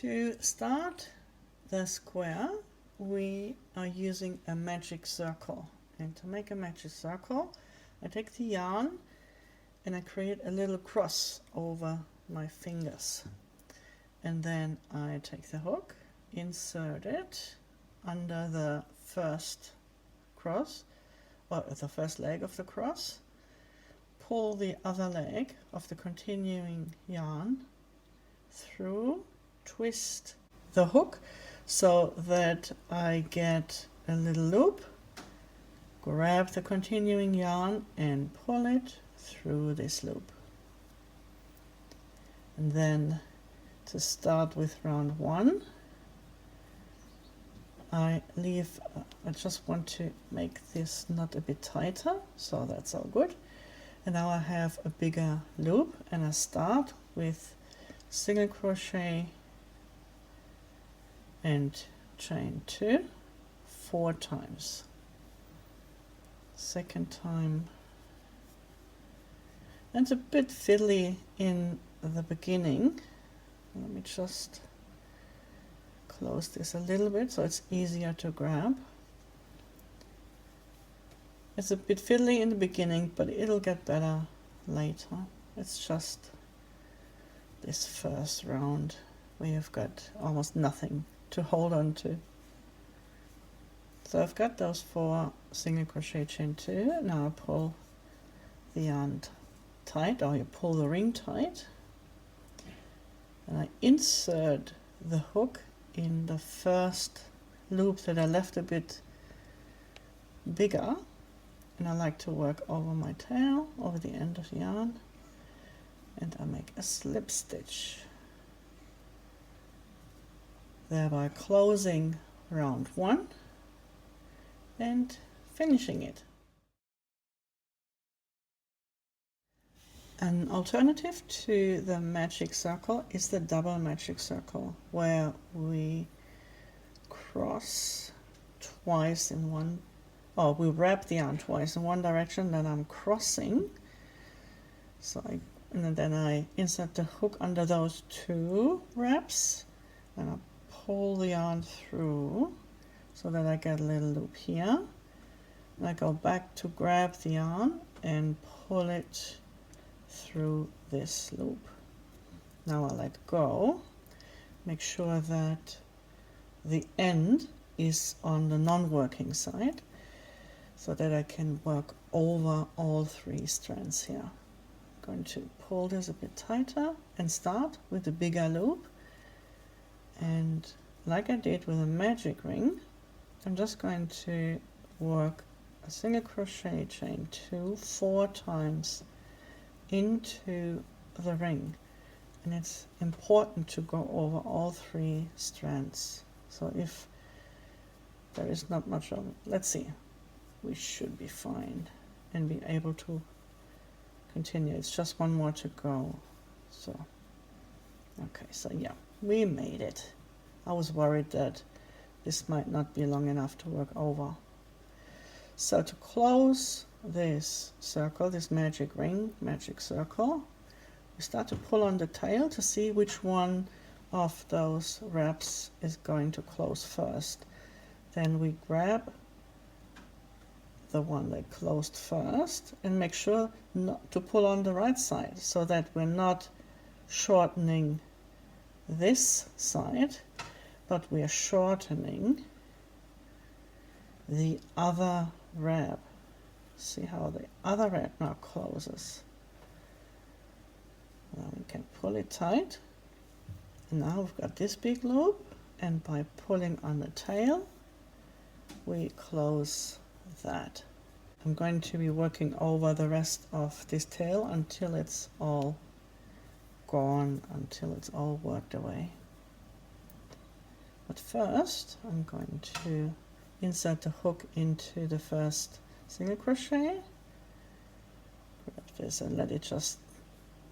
To start the square, we are using a magic circle. And to make a magic circle, I take the yarn and I create a little cross over my fingers. And then I take the hook, insert it under the first cross, or the first leg of the cross, pull the other leg of the continuing yarn through, twist the hook so that I get a little loop, grab the continuing yarn and pull it through this loop. And then to start with round 1, I just want to make this knot a bit tighter, so that's all good. And now I have a bigger loop, and I start with single crochet and chain 2 4 times. Second time, and it's a bit fiddly in the beginning. Let me just close this a little bit so it's easier to grab. It's a bit fiddly in the beginning, but it'll get better later. It's just this first round where you've got almost nothing to hold on to. So I've got those 4 single crochet chain 2. Now I pull the yarn tight, or you pull the ring tight, and I insert the hook in the first loop that I left a bit bigger, and I like to work over my tail, over the end of the yarn, and I make a slip stitch, thereby closing round 1 and finishing it. An alternative to the magic circle is the double magic circle, where we cross twice in one, or we wrap the yarn twice in one direction, then I'm crossing. So and then I insert the hook under those 2 wraps, and I pull the yarn through so that I get a little loop here. And I go back to grab the yarn and pull it through this loop. Now I let go, make sure that the end is on the non-working side so that I can work over all 3 strands here. I'm going to pull this a bit tighter and start with the bigger loop, and like I did with a magic ring, I'm just going to work a single crochet chain 2 4 times into the ring, and it's important to go over all 3 strands. So if there is not much of it, let's see, we should be fine and be able to continue. It's just one more to go. So okay, so yeah, we made it. I was worried that this might not be long enough to work over. So to close this circle, this magic ring, magic circle, we start to pull on the tail to see which one of those wraps is going to close first. Then we grab the one that closed first and make sure not to pull on the right side, so that we're not shortening this side, but we are shortening the other wrap. See how the other wrap now closes. Now we can pull it tight, and now we've got this big loop, and by pulling on the tail we close that. I'm going to be working over the rest of this tail until it's all gone, until it's all worked away. But first I'm going to insert the hook into the first single crochet, grab this and let it just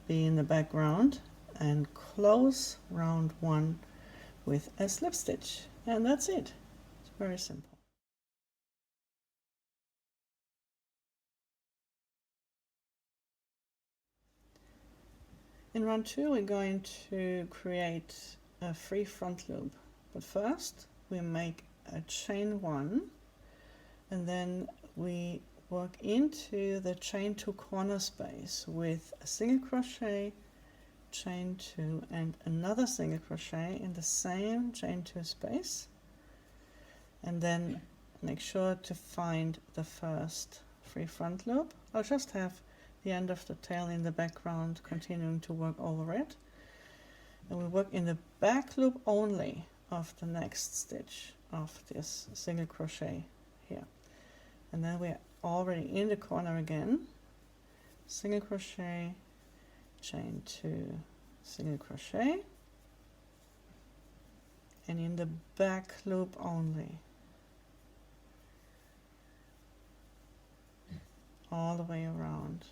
be in the background, and close round 1 with a slip stitch, and that's it. It's very simple. In round 2 we're going to create a free front loop, but first we make a chain 1 and then we work into the chain 2 corner space with a single crochet, chain 2 and another single crochet in the same chain 2 space, and then make sure to find the first free front loop. I'll just have the end of the tail in the background continuing to work over it, and we work in the back loop only of the next stitch of this single crochet here, and then we're already in the corner again, single crochet, chain 2, single crochet, and in the back loop only all the way around.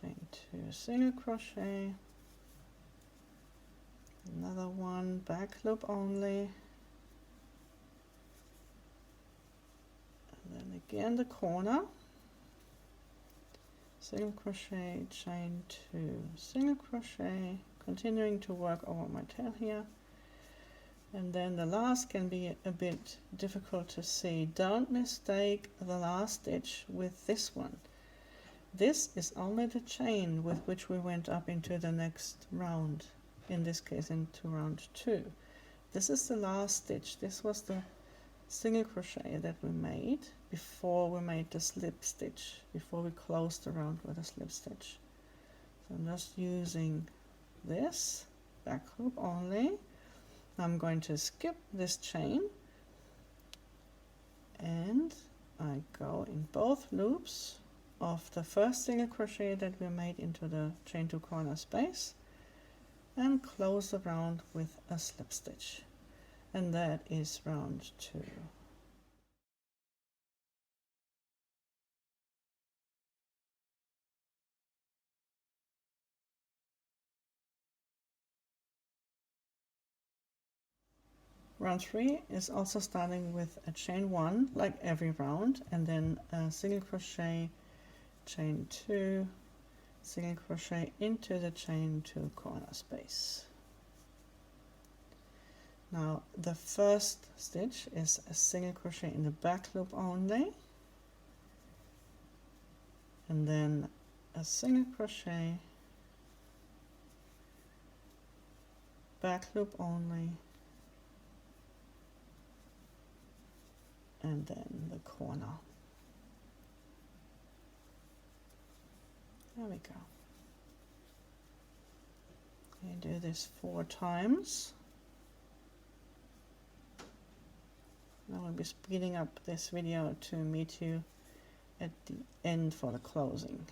Chain 2, single crochet, another one, back loop only, and then again the corner, single crochet, chain 2, single crochet, continuing to work over my tail here. And then the last can be a bit difficult to see. Don't mistake the last stitch with this one. This is only the chain with which we went up into the next round, in this case into round 2. This is the last stitch. This was the single crochet that we made before we made the slip stitch, before we closed the round with a slip stitch. So I'm just using this back loop only. I'm going to skip this chain and I go in both loops of the first single crochet that we made into the chain 2 corner space and close the round with a slip stitch, and that is round 2. Round 3 is also starting with a chain 1 like every round, and then a single crochet, chain 2, single crochet into the chain 2 corner space. Now the first stitch is a single crochet in the back loop only, and then a single crochet, back loop only, and then the corner. There we go. You do this 4 times. I will be speeding up this video to meet you at the end for the closing.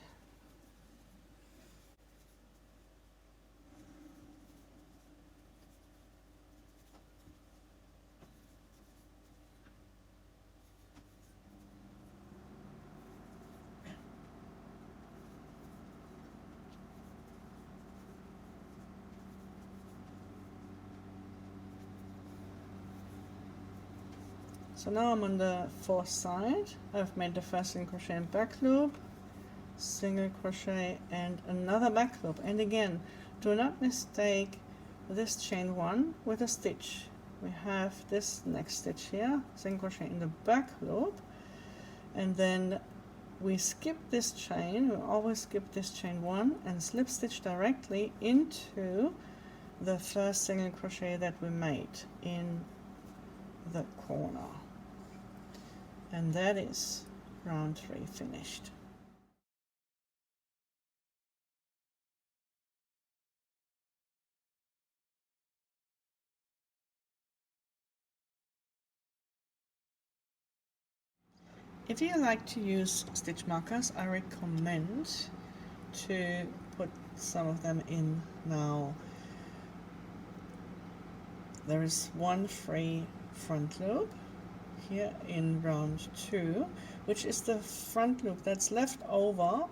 So now I'm on the 4th side. I've made the first single crochet and back loop, single crochet and another back loop. And again, do not mistake this chain 1 with a stitch. We have this next stitch here, single crochet in the back loop, and then we skip this chain. We always skip this chain 1 and slip stitch directly into the first single crochet that we made in the corner. And that is round 3 finished. If you like to use stitch markers, I recommend to put some of them in now. There is one free front loop here in round 2, which is the front loop that's left over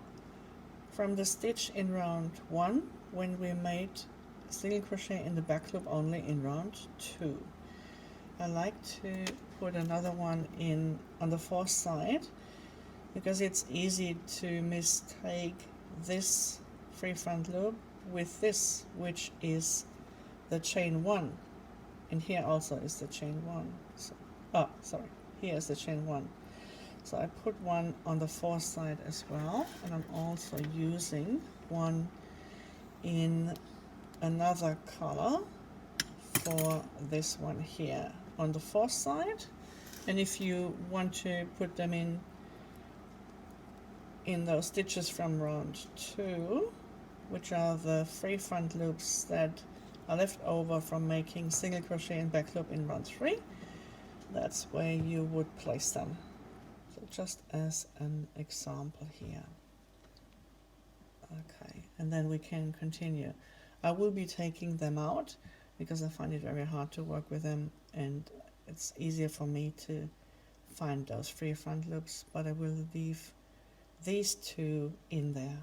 from the stitch in round 1 when we made single crochet in the back loop only in round 2. I like to put another one in on the 4th side because it's easy to mistake this free front loop with this, which is the chain 1, and here also is the chain 1. So, oh, sorry, here is the chain 1. So I put one on the fourth side as well, and I'm also using one in another color for this one here on the fourth side. And if you want to put them in those stitches from round 2, which are the free front loops that are left over from making single crochet and back loop in round 3, that's where you would place them. So just as an example here. Okay, and then we can continue. I will be taking them out because I find it very hard to work with them, and it's easier for me to find those free front loops, but I will leave these 2 in there.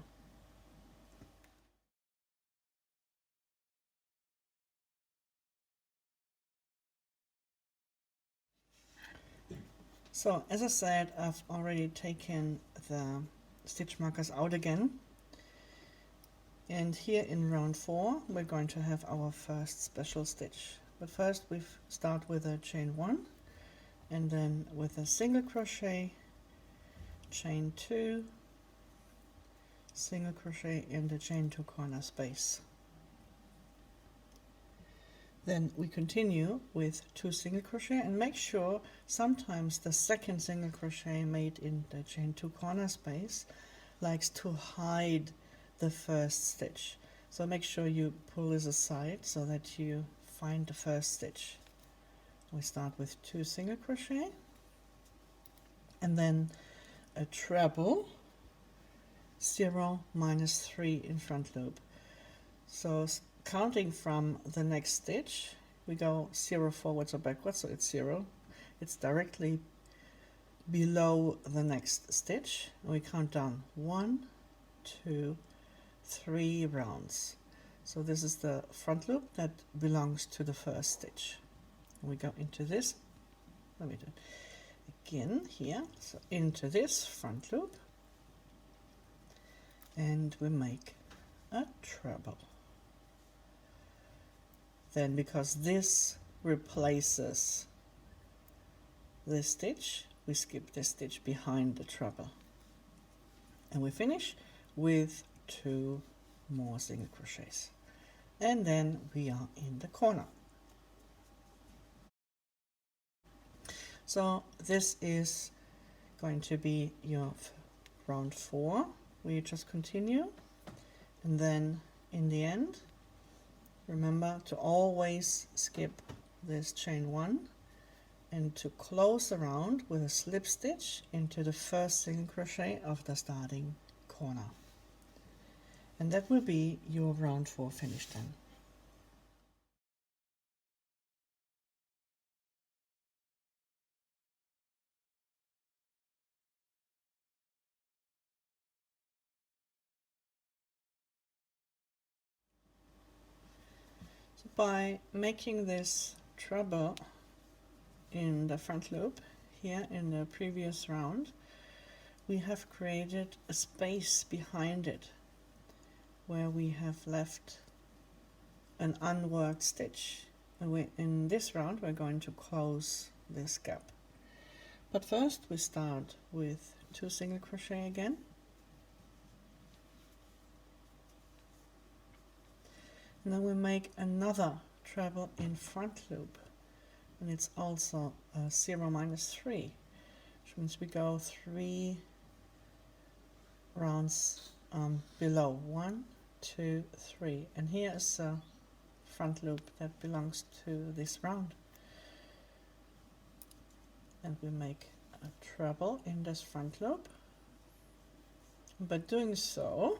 So as I said, I've already taken the stitch markers out again, and here in round 4 we're going to have our first special stitch. But first we start with a chain 1, and then with a single crochet, chain 2, single crochet in the chain 2 corner space. Then we continue with 2 single crochet, and make sure sometimes the second single crochet made in the chain 2 corner space likes to hide the first stitch. So make sure you pull this aside so that you find the first stitch. We start with 2 single crochet and then a treble, 0 minus 3 in front loop. So counting from the next stitch, we go 0 forwards or backwards, so it's 0. It's directly below the next stitch, and we count down 1, 2, 3 rounds. So this is the front loop that belongs to the first stitch. And we go into this, let me do it again here, so into this front loop, and we make a treble. Then, because this replaces this stitch, we skip this stitch behind the treble, and we finish with 2 more single crochets, and then we are in the corner. So this is going to be your round 4. We just continue, and then in the end, remember to always skip this chain 1 and to close the round with a slip stitch into the first single crochet of the starting corner. And that will be your round 4 finished then. So by making this treble in the front loop here in the previous round, we have created a space behind it where we have left an unworked stitch. And in this round we're going to close this gap. But first we start with 2 single crochet again, and then we make another treble in front loop, and it's also 0 minus 3, which means we go 3 rounds below. 1, 2, 3, and here is a front loop that belongs to this round, and we make a treble in this front loop. By doing so,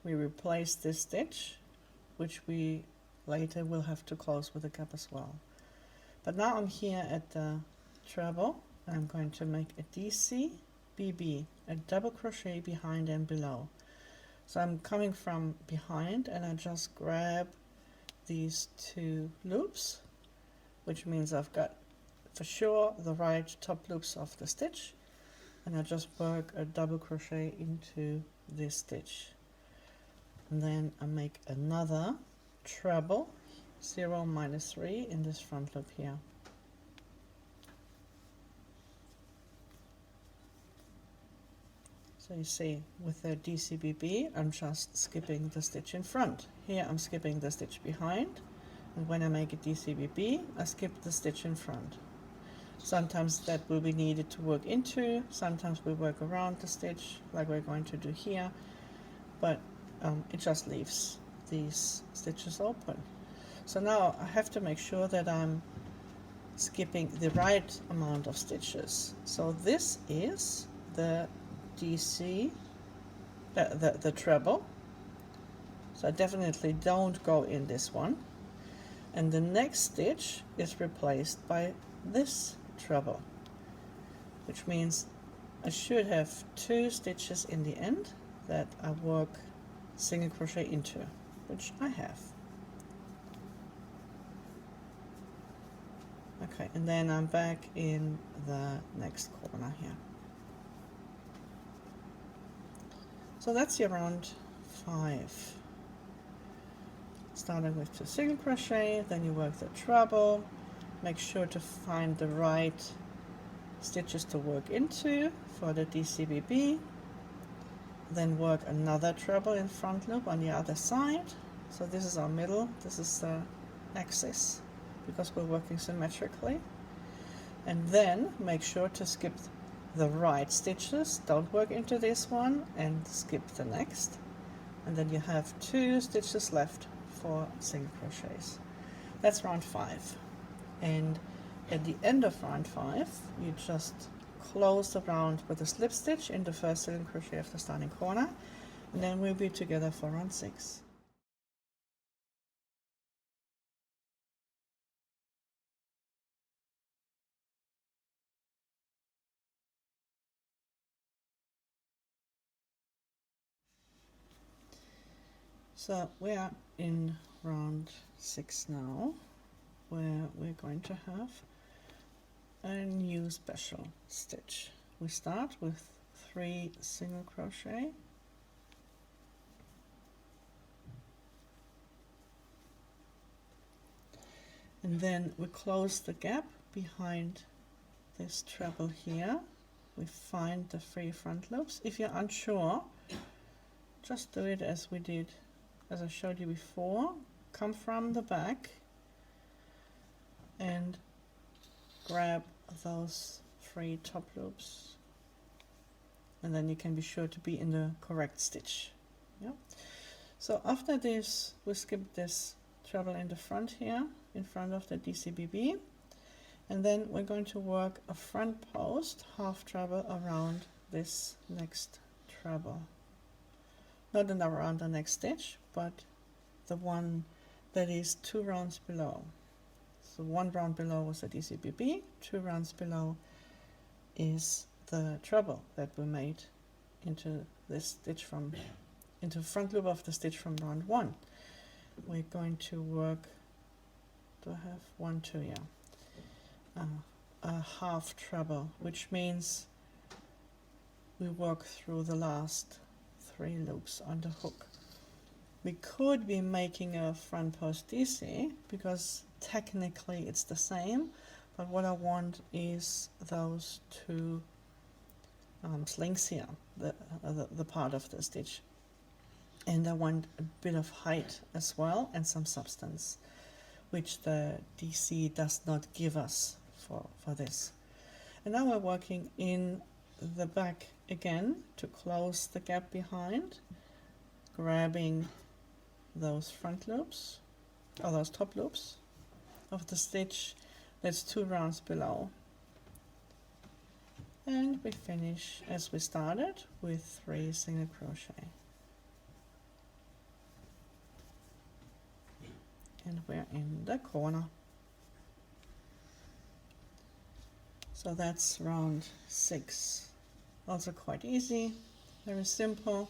we replace this stitch, which we later will have to close with a gap as well. But now I'm here at the treble, and I'm going to make a DC, BB, a double crochet behind and below. So I'm coming from behind, and I just grab these 2 loops, which means I've got for sure the right top loops of the stitch, and I just work a double crochet into this stitch. and then I make another treble 0 minus 3 in this front loop here. So you see, with the DCBB, I'm just skipping the stitch in front. Here I'm skipping the stitch behind, and when I make a DCBB, I skip the stitch in front. Sometimes that will be needed to work into, sometimes we work around the stitch, like we're going to do here, but it just leaves these stitches open. So now I have to make sure that I'm skipping the right amount of stitches. So this is the DC, the treble. So I definitely don't go in this one. And the next stitch is replaced by this treble, which means I should have 2 stitches in the end that I work single crochet into, which I have. Okay, and then I'm back in the next corner here. So that's your round 5. Starting with 2 single crochet, then you work the treble, make sure to find the right stitches to work into for the DCBB, then work another treble in front loop on the other side. So this is our middle, this is the axis, because we're working symmetrically. And then make sure to skip the right stitches, don't work into this one, and skip the next, and then you have 2 stitches left for single crochets. That's round 5, and at the end of round 5 you just close the round with a slip stitch in the first single crochet of the starting corner, and then we'll be together for round 6. So we are in round 6 now, where we're going to have a new special stitch. We start with 3 single crochet, and then we close the gap behind this treble here. We find the 3 front loops. If you're unsure, just do it as we did, as I showed you before. Come from the back and grab those 3 top loops, and then you can be sure to be in the correct stitch. Yeah. So after this, we skip this treble in the front here, in front of the DCBB, and then we're going to work a front post half treble around this next treble. Not around the next stitch, but the one that is 2 rounds below. So 1 round below was the DCBB, 2 rounds below is the treble that we made into this stitch from, into front loop of the stitch from round 1. We're going to work, do I have 1, 2, yeah, a half treble, which means we work through the last 3 loops on the hook. We could be making a front post DC because technically it's the same, but what I want is those 2 slings here, the part of the stitch, and I want a bit of height as well and some substance, which the DC does not give us for this. And now we're working in the back again to close the gap behind, grabbing those front loops or those top loops of the stitch that's 2 rounds below, and we finish as we started with 3 single crochet, and we're in the corner. So that's round 6. Also quite easy, very simple.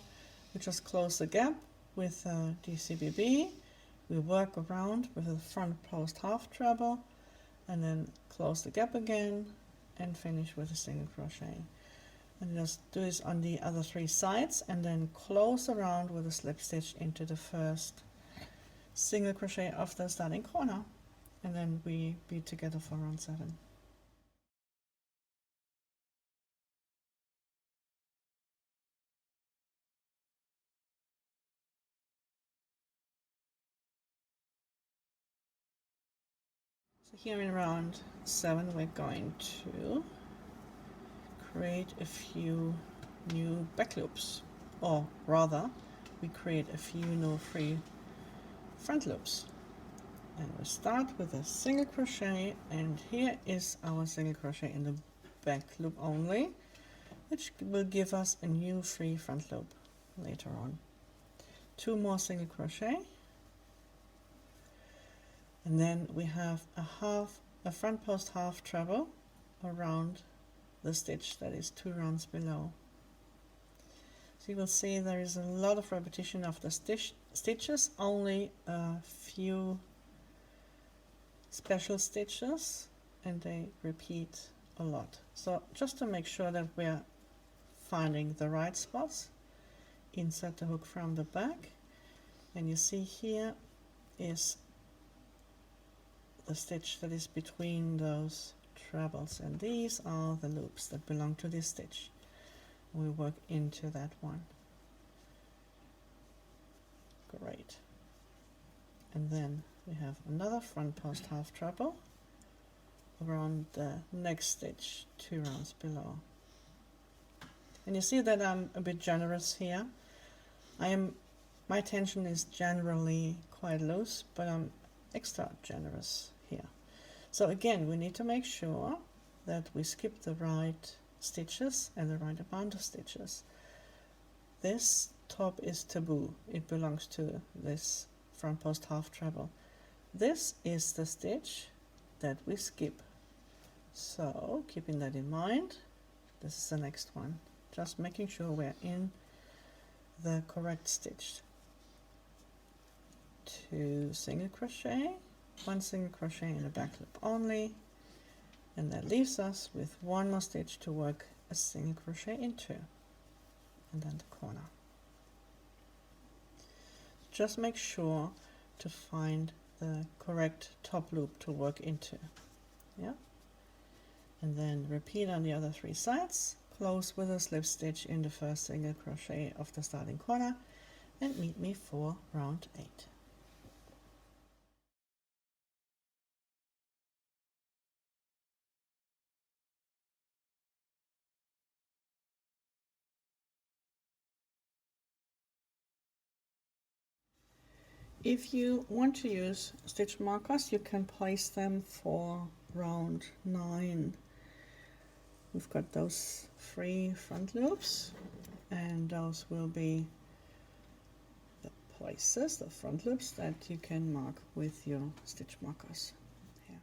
We just close the gap with a DCBB, we work around with a front post half treble, and then close the gap again and finish with a single crochet. And just do this on the other 3 sides and then close around with a slip stitch into the first single crochet of the starting corner, and then we bead together for round 7. So here in round 7 we're going to create a few new back loops, or rather we create a few new free front loops. And we start with a single crochet, and here is our single crochet in the back loop only, which will give us a new free front loop later on. 2 more single crochet, and then we have a front post half treble around the stitch that is 2 rounds below. So you will see there is a lot of repetition of the stitches, only a few special stitches, and they repeat a lot. So just to make sure that we're finding the right spots, insert the hook from the back, and you see here is the stitch that is between those trebles, and these are the loops that belong to this stitch. We work into that one. Great. And then we have another front post half treble around the next stitch 2 rounds below. And you see that I'm a bit generous here. My tension is generally quite loose, but I'm extra generous here. So again, we need to make sure that we skip the right stitches and the right amount of stitches. This top is taboo. It belongs to this front post half treble. This is the stitch that we skip. So keeping that in mind, this is the next one. Just making sure we're in the correct stitch. 2 single crochet, 1 single crochet in the back loop only, and that leaves us with 1 more stitch to work a single crochet into, and then the corner. Just make sure to find the correct top loop to work into. Yeah, and then repeat on the other 3 sides, close with a slip stitch in the first single crochet of the starting corner, and meet me for round 8. If you want to use stitch markers, you can place them for round 9. We've got those 3 front loops, and those will be the places, the front loops that you can mark with your stitch markers. Here.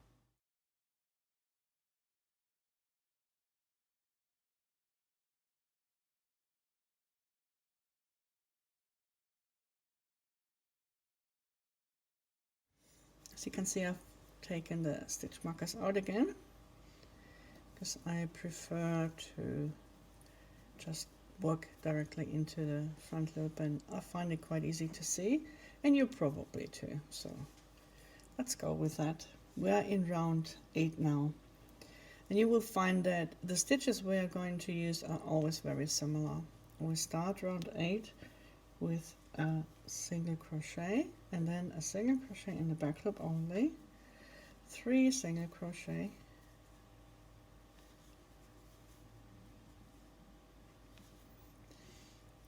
As you can see, I've taken the stitch markers out again, because I prefer to just work directly into the front loop, and I find it quite easy to see, and you probably too. So let's go with that. We are in round 8 now, and you will find that the stitches we are going to use are always very similar. We start round 8 with a single crochet, and then a single crochet in the back loop only, 3 single crochet,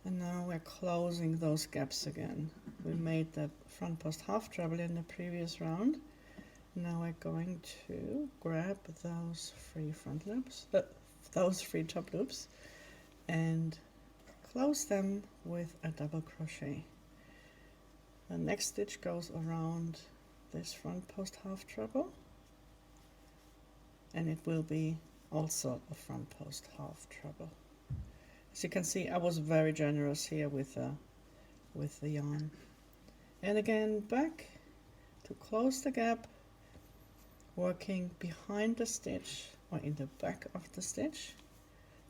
and now we're closing those gaps again. We made the front post half treble in the previous round. Now we're going to grab those 3 front loops, those 3 top loops, and close them with a double crochet. The next stitch goes around this front post half treble, and it will be also a front post half treble. As you can see, I was very generous here with the yarn. And again, back to close the gap, working behind the stitch or in the back of the stitch,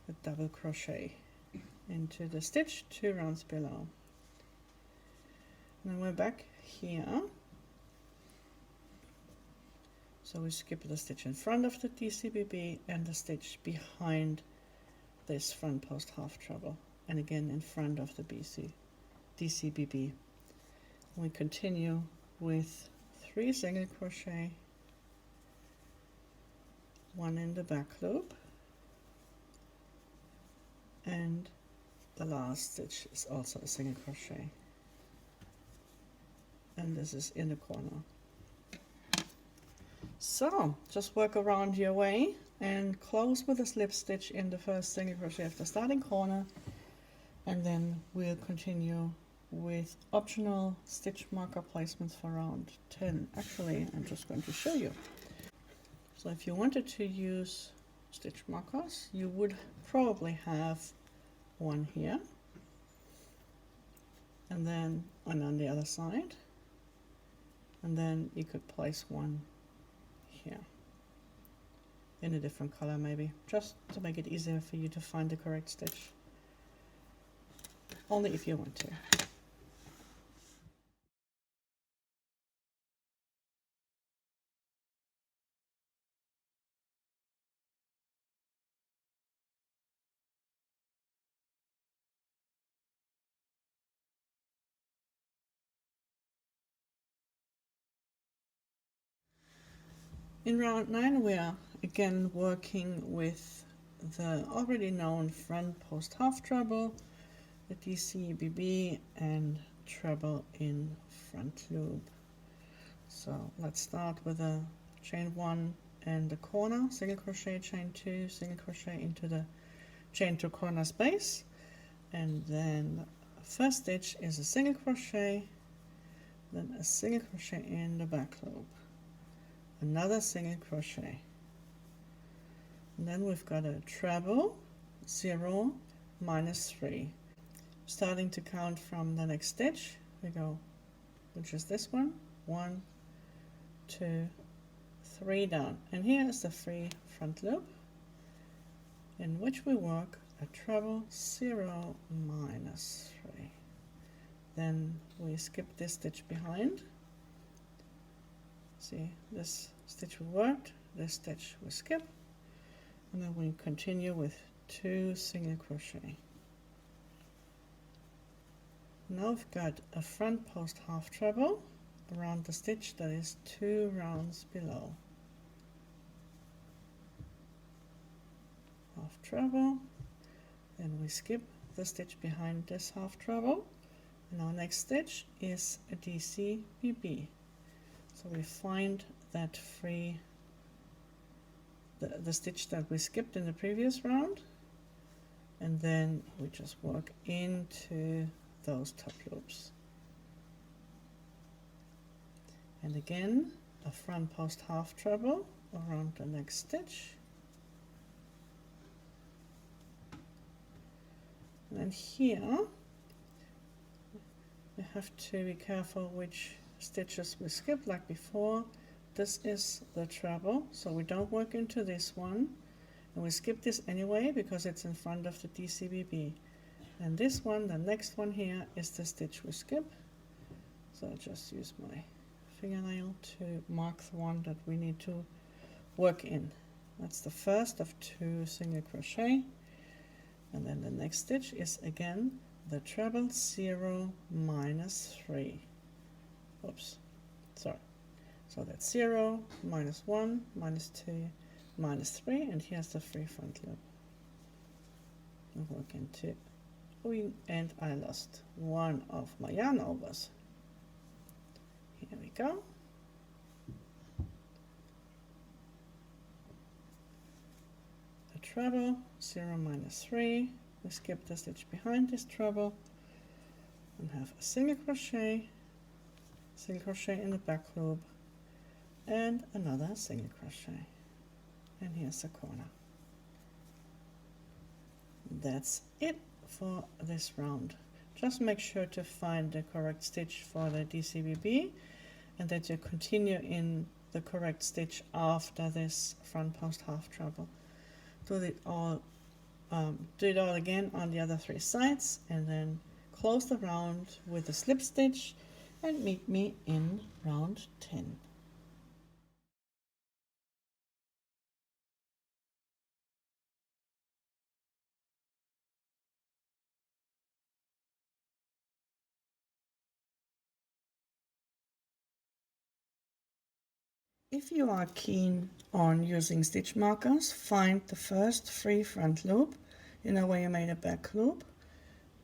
a double crochet into the stitch 2 rounds below. And then we're back here. So we skip the stitch in front of the DCBB and the stitch behind this front post half treble, and again in front of the DCBB. We continue with 3 single crochet, 1 in the back loop, and the last stitch is also a single crochet, and this is in the corner. So just work around your way and close with a slip stitch in the first single crochet of the starting corner, and then we'll continue with optional stitch marker placements for round 10. Actually, I'm just going to show you. So if you wanted to use stitch markers, you would probably have one here, and then one on the other side, and then you could place one here in a different color, maybe just to make it easier for you to find the correct stitch, only if you want to. In round 9 we are again working with the already known front post half treble, the DCBB, and treble in front loop. So let's start with a chain 1 and the corner, single crochet, chain 2, single crochet into the chain 2 corner space, and then first stitch is a single crochet, then a single crochet in the back loop, another single crochet, and then we've got a treble, 0, minus 3. Starting to count from the next stitch, we go, which is this one, 1, 2, 3 down, and here is the free front loop in which we work a treble, 0, minus 3. Then we skip this stitch behind. See, this stitch we worked, this stitch we skip, and then we continue with 2 single crochet. Now we've got a front post half treble around the stitch that is 2 rounds below. Half treble, then we skip the stitch behind this half treble, and our next stitch is a DCBB. So we find that free, the stitch that we skipped in the previous round, and then we just work into those top loops. And again, a front post half treble around the next stitch. And then here, we have to be careful which stitches we skip like before. This is the treble, so we don't work into this one, and we skip this anyway because it's in front of the DCBB. And this one, the next one here, is the stitch we skip. So I just use my fingernail to mark the one that we need to work in. That's the first of 2 single crochet, and then the next stitch is again the treble, 0, minus 3. Oops, sorry. So that's 0, minus 1, minus 2, minus 3, and here's the free front loop. And work into, and I lost one of my yarn overs. Here we go. A treble, 0, minus 3. We skip the stitch behind this treble and have a single crochet in the back loop, and another single crochet, and here's the corner. That's it for this round. Just make sure to find the correct stitch for the DCBB, and that you continue in the correct stitch after this front post half treble. Do it all do it all again on the other 3 sides, and then close the round with a slip stitch and meet me in round 10. If you are keen on using stitch markers, find the first free front loop, where you made a back loop,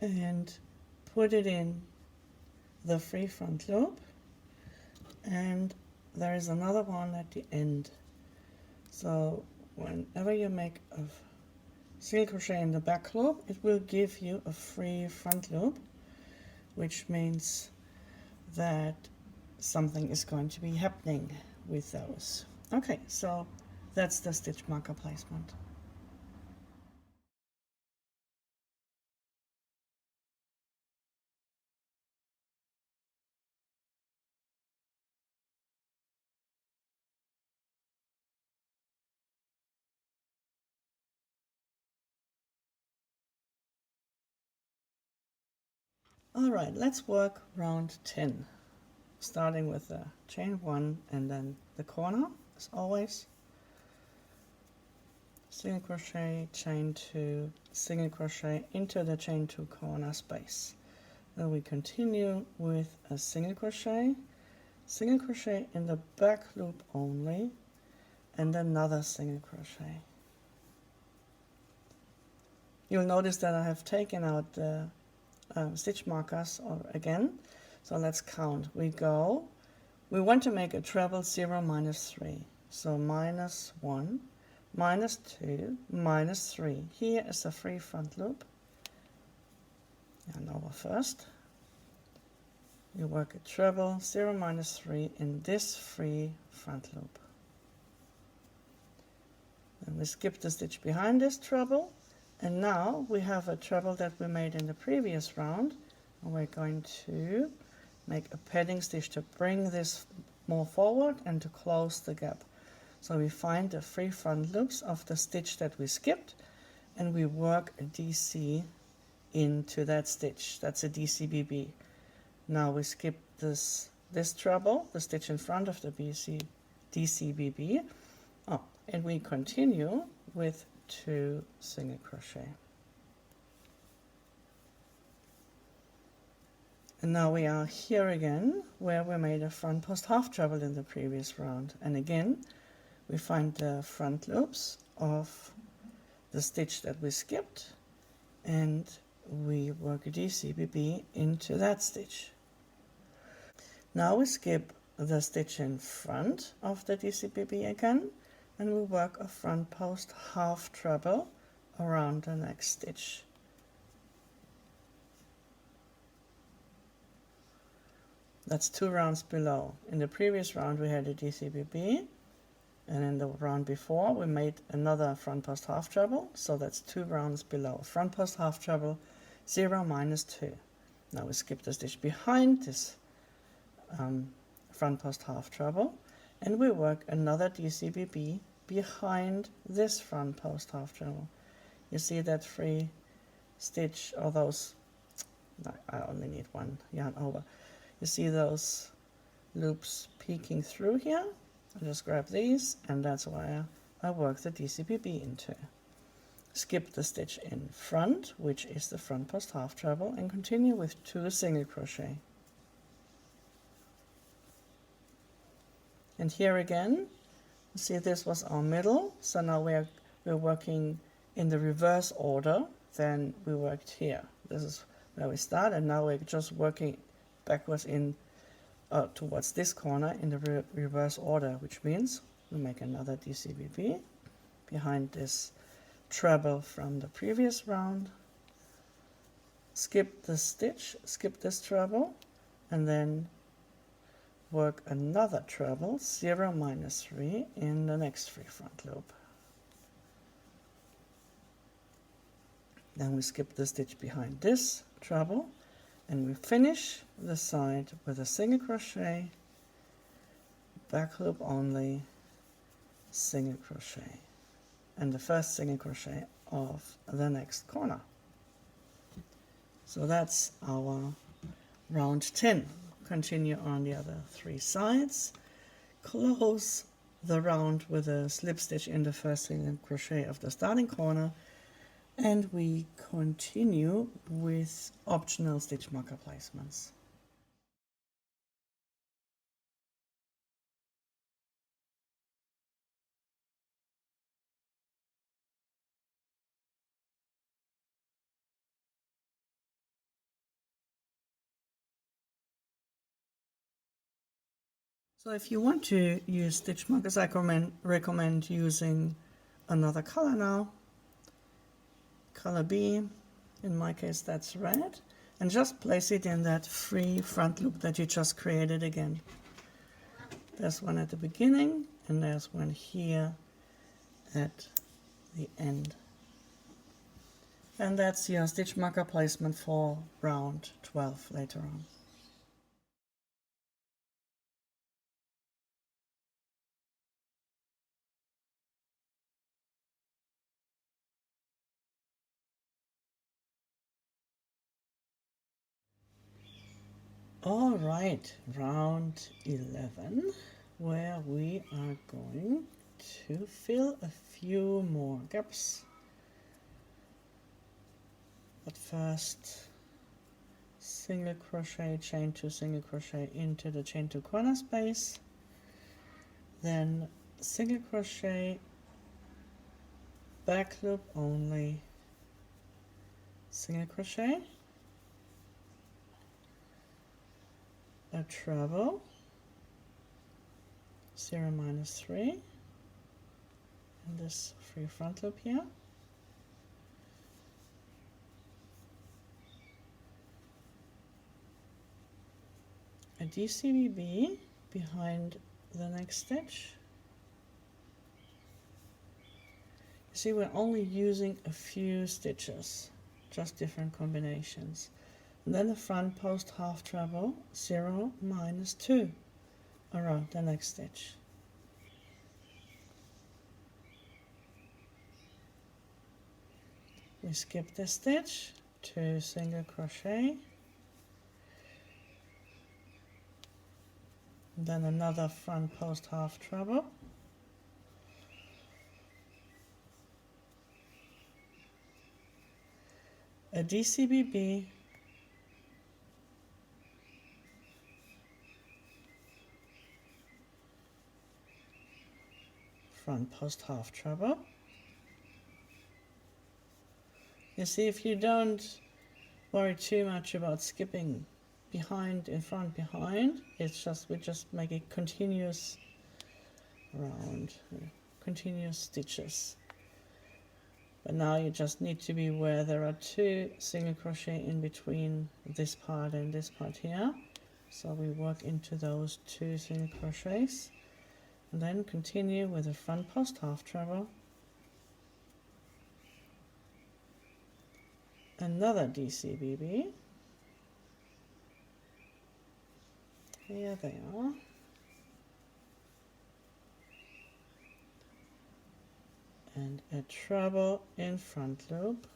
and put it in the free front loop, and there is another one at the end. So whenever you make a single crochet in the back loop, it will give you a free front loop, which means that something is going to be happening with those. Okay, so that's the stitch marker placement. All right, let's work round 10, starting with the chain 1 and then the corner, as always. Single crochet, chain 2, single crochet into the chain 2 corner space. Then we continue with a single crochet in the back loop only, and another single crochet. You'll notice that I have taken out the stitch markers again, so let's count. We want to make a treble 0 minus 3, so minus 1, minus 2, minus 3. Here is a free front loop, and over first. You work a treble 0 minus 3 in this free front loop. Then we skip the stitch behind this treble, and now we have a treble that we made in the previous round, and we're going to make a padding stitch to bring this more forward and to close the gap. So we find the free front loops of the stitch that we skipped, and we work a DC into that stitch. That's a DCBB. Now we skip this treble, the stitch in front of the DCBB, and we continue with 2 single crochet. And now we are here again, where we made a front post half treble in the previous round, and again we find the front loops of the stitch that we skipped, and we work a DCBB into that stitch. Now we skip the stitch in front of the DCBB again, and we work a front post half treble around the next stitch. That's 2 rounds below. In the previous round we had a DCBB, and in the round before we made another front post half treble, so that's 2 rounds below. Front post half treble 0 minus 2. Now we skip the stitch behind this front post half treble, and we work another DCBB behind this front post half treble. You see that free stitch, or those, I only need one yarn over. You see those loops peeking through here? I just grab these, and that's where I work the DCBB into. Skip the stitch in front, which is the front post half treble, and continue with 2 single crochet. And here again, you see this was our middle, so now we're working in the reverse order than we worked here. This is where we start, and now we're just working backwards in towards this corner in the reverse order, which means we make another DCBB behind this treble from the previous round, skip the stitch, skip this treble, and then work another treble 0 minus 3 in the next free front loop. Then we skip the stitch behind this treble, and we finish the side with a single crochet, back loop only, single crochet, and the first single crochet of the next corner. So that's our round 10. Continue on the other 3 sides. Close the round with a slip stitch in the first single crochet of the starting corner, and we continue with optional stitch marker placements. So if you want to use stitch markers, I recommend using another color now, color B. In my case, that's red. And just place it in that free front loop that you just created again. There's one at the beginning, and there's one here at the end. And that's your stitch marker placement for round 12 later on. All right, round 11, where we are going to fill a few more gaps. But first, single crochet, chain 2, single crochet into the chain 2 corner space, then single crochet, back loop only, single crochet, a treble, 0 minus 3, and this free front loop here, a DCBB behind the next stitch. You see, we're only using a few stitches, just different combinations. And then the front post half treble, 0 minus 2 around the next stitch. We skip this stitch, 2 single crochet, then another front post half treble, a DCBB, front post half treble. You see, if you don't worry too much about skipping behind, in front, behind, it's just, we just make it continuous round, continuous stitches. But now you just need to be aware there are 2 single crochet in between this part and this part here. So we work into those 2 single crochets and then continue with a front post half treble, another DCBB, here they are, and a treble in front loop,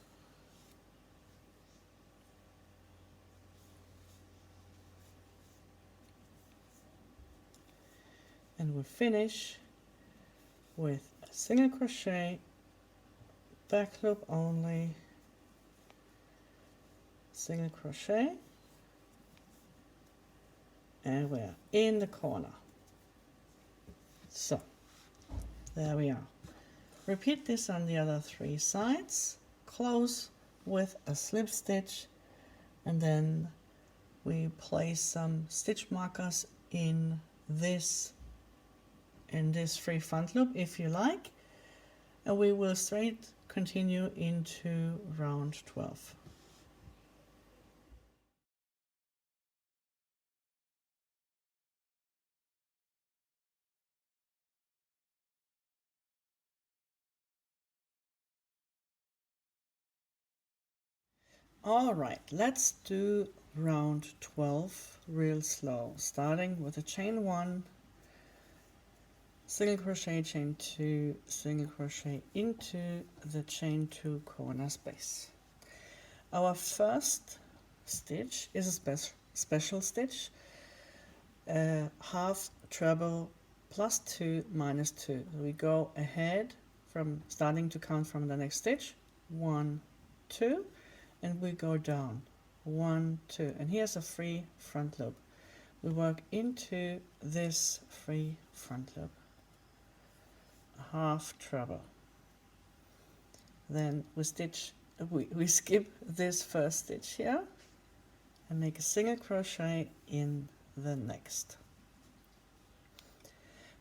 and we finish with a single crochet, back loop only, single crochet, and we're in the corner. So there we are. Repeat this on the other 3 sides, close with a slip stitch, and then we place some stitch markers in this free front loop if you like, and we will straight continue into round 12. All right, let's do round 12 real slow, starting with a chain 1, single crochet, chain 2, single crochet into the chain 2 corner space. Our first stitch is a special stitch, half treble plus 2 minus 2. So we go ahead from starting to count from the next stitch, 1, 2, and we go down, 1, 2, and here's a free front loop. We work into this free front loop, half treble. Then we skip this first stitch here and make a single crochet in the next.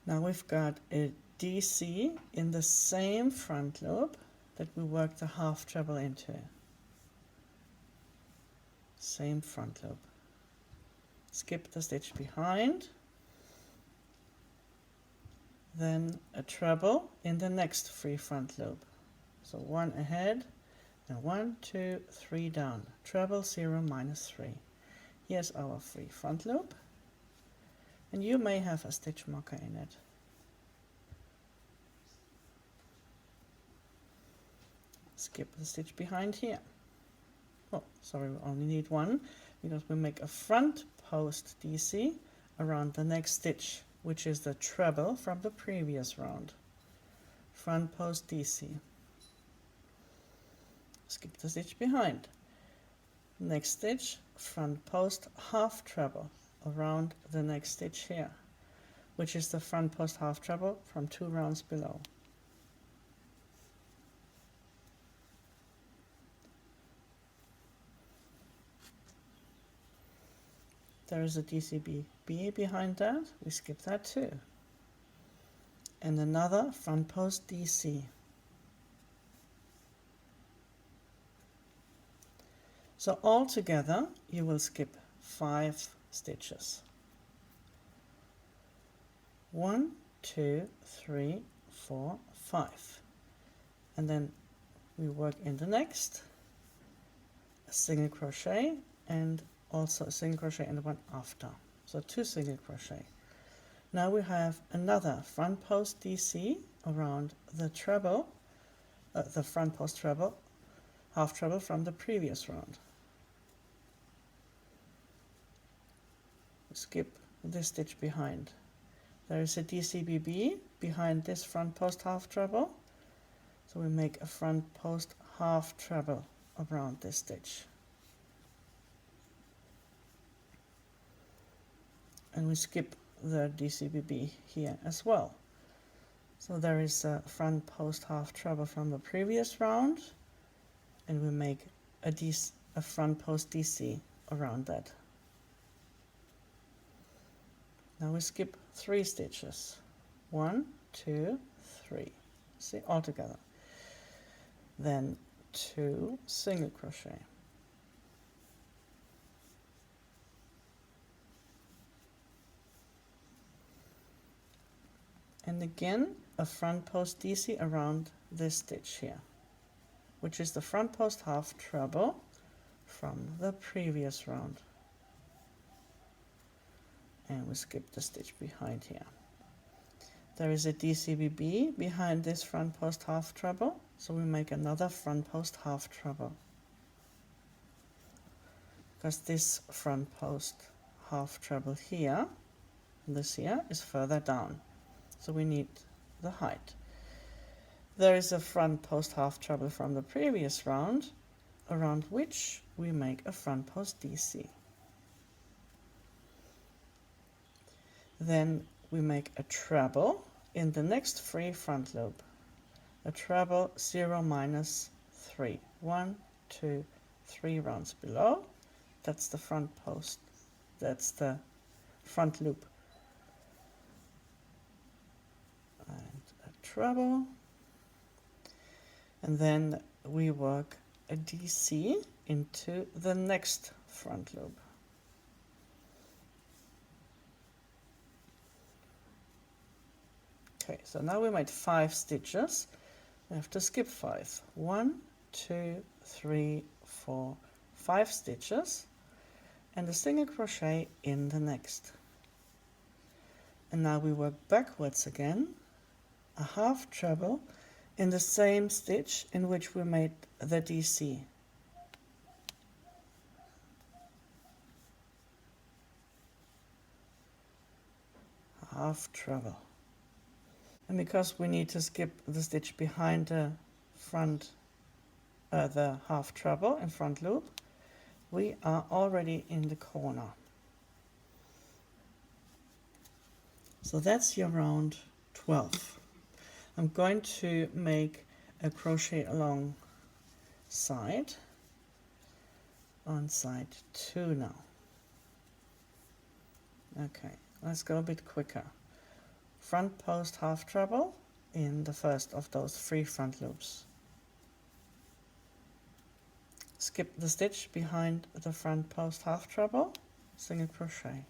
Now we've got a DC in the same front loop that we work the half treble into. Same front loop. Skip the stitch behind, then a treble in the next free front loop. So 1 ahead, and 1, 2, 3 down. Treble 0 minus 3. Here's our free front loop, and you may have a stitch marker in it. Skip the stitch behind here. Oh, sorry, we only need one, because we make a front post DC around the next stitch, which is the treble from the previous round. Front post DC. Skip the stitch behind. Next stitch, front post half treble around the next stitch here, which is the front post half treble from 2 rounds below. There is a DCB behind that, we skip that too. And another front post DC. So all together you will skip 5 stitches. 1, 2, 3, 4, 5. And then we work in the next, a single crochet, and also a single crochet in the one after. So 2 single crochet. Now we have another front post DC around the treble, the front post treble, half treble from the previous round. Skip this stitch behind. There is a DCBB behind this front post half treble, so we make a front post half treble around this stitch. And we skip the DCBB here as well. So there is a front post half treble from the previous round, and we make a front post DC around that. Now we skip 3 stitches. 1, 2, 3. See, all together. Then 2 single crochet. And again a front post DC around this stitch here, which is the front post half treble from the previous round. And we skip the stitch behind here. There is a DCBB behind this front post half treble, so we make another front post half treble, because this front post half treble here, this here, is further down, so we need the height. There is a front post half treble from the previous round, around which we make a front post DC. Then we make a treble in the next free front loop. A treble 0 minus 3. 1, 2, 3 rounds below. That's the front post. That's the front loop. And a treble. And then we work a DC into the next front loop. Okay, so now we made 5 stitches. We have to skip 5. 1, 2, 3, 4, 5 stitches, and a single crochet in the next. And now we work backwards again, a half treble in the same stitch in which we made the DC. Half treble. And because we need to skip the stitch behind the front, the half treble in front loop, we are already in the corner. So that's your round 12. I'm going to make a crochet along side on side 2 now. Okay, let's go a bit quicker. Front post half treble in the first of those 3 front loops. Skip the stitch behind the front post half treble, single crochet.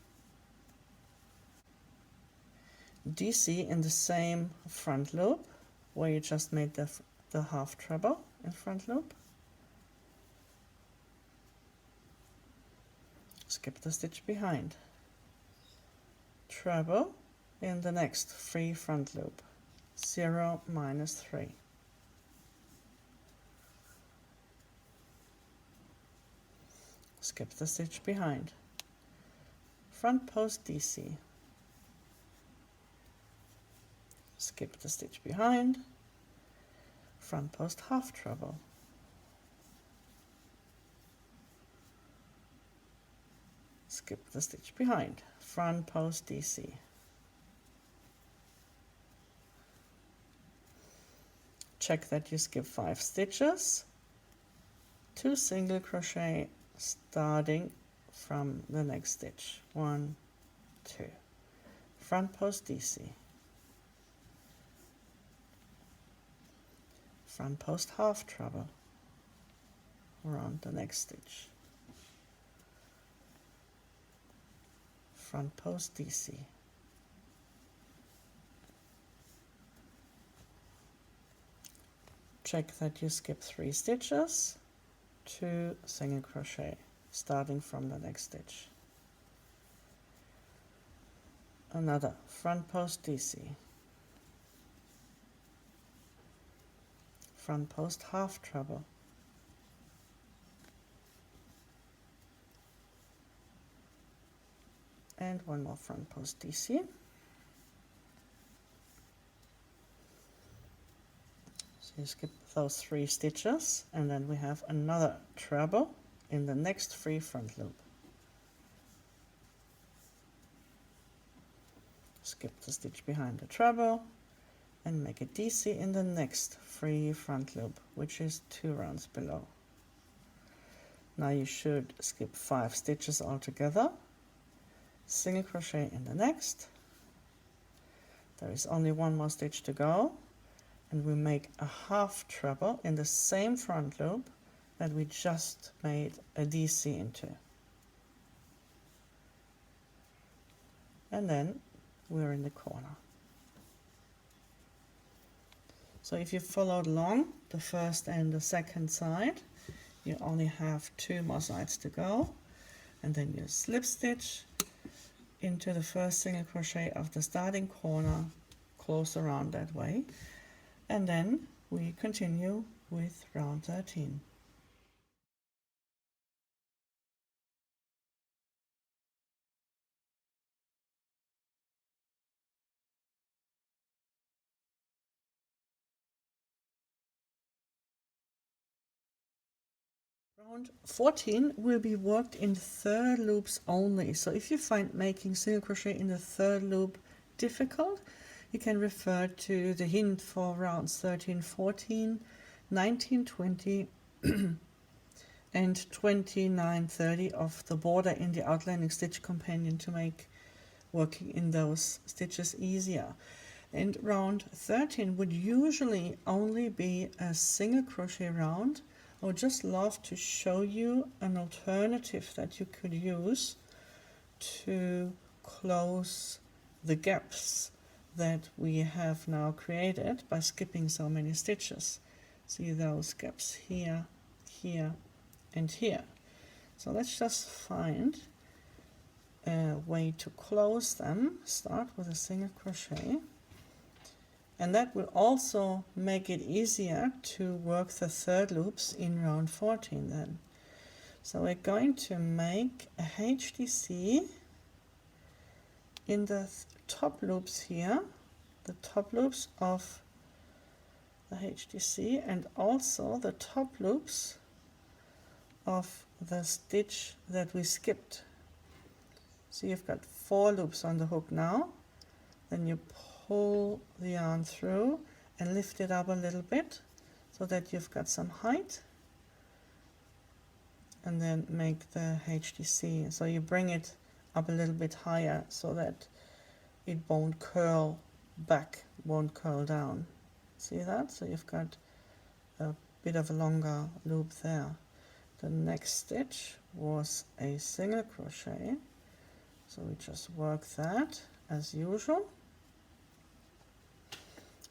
DC in the same front loop where you just made the half treble in front loop. Skip the stitch behind. Treble in the next 3 front loop. 0 minus 3. Skip the stitch behind. Front post DC. Skip the stitch behind. Front post half treble. Skip the stitch behind. Front post DC. Check that you skip 5 stitches. 2 single crochet starting from the next stitch. 1, 2. Front post DC. Front post half treble around the next stitch. Front post DC. Check that you skip 3 stitches, 2 single crochet starting from the next stitch. Another front post DC. Front post half treble. And one more front post DC. So you skip those 3 stitches, and then we have another treble in the next 3 front loop. Skip the stitch behind the treble and make a DC in the next 3 front loop, which is 2 rounds below. Now you should skip 5 stitches altogether, single crochet in the next. There is only 1 more stitch to go, and we make a half treble in the same front loop that we just made a DC into. And then we're in the corner. So if you followed along the first and the second side, you only have 2 more sides to go, and then you slip stitch into the first single crochet of the starting corner, close around that way, and then we continue with round 13. Round 14 will be worked in third loops only. So if you find making single crochet in the third loop difficult, you can refer to the hint for rounds 13, 14, 19, 20 and 29, 30 of the border in the Outlanding Stitch Companion to make working in those stitches easier. And round 13 would usually only be a single crochet round. I would just love to show you an alternative that you could use to close the gaps that we have now created by skipping so many stitches. See those gaps here, here, and here. So let's just find way to close them. Start with a single crochet, and that will also make it easier to work the third loops in round 14 then. So we're going to make a HDC in the top loops here, the top loops of the HDC, and also the top loops of the stitch that we skipped. So you've got 4 loops on the hook now. Then you pull the yarn through and lift it up a little bit so that you've got some height, and then make the HDC. So you bring it up a little bit higher so that it won't curl back, won't curl down. See that? So you've got a bit of a longer loop there. The next stitch was a single crochet, so we just work that as usual.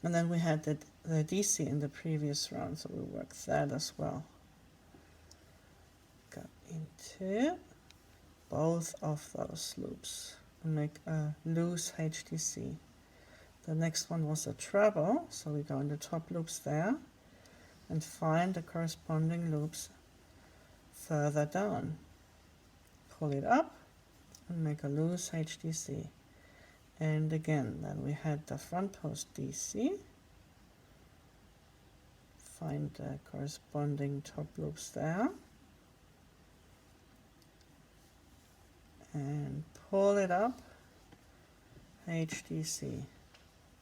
And then we had the DC in the previous round, so we work that as well. Go into both of those loops and make a loose HDC. The next one was a treble, so we go in the top loops there and find the corresponding loops further down. Pull it up and make a loose HDC. And again, then we had the front post DC. Find the corresponding top loops there. And pull it up, HDC.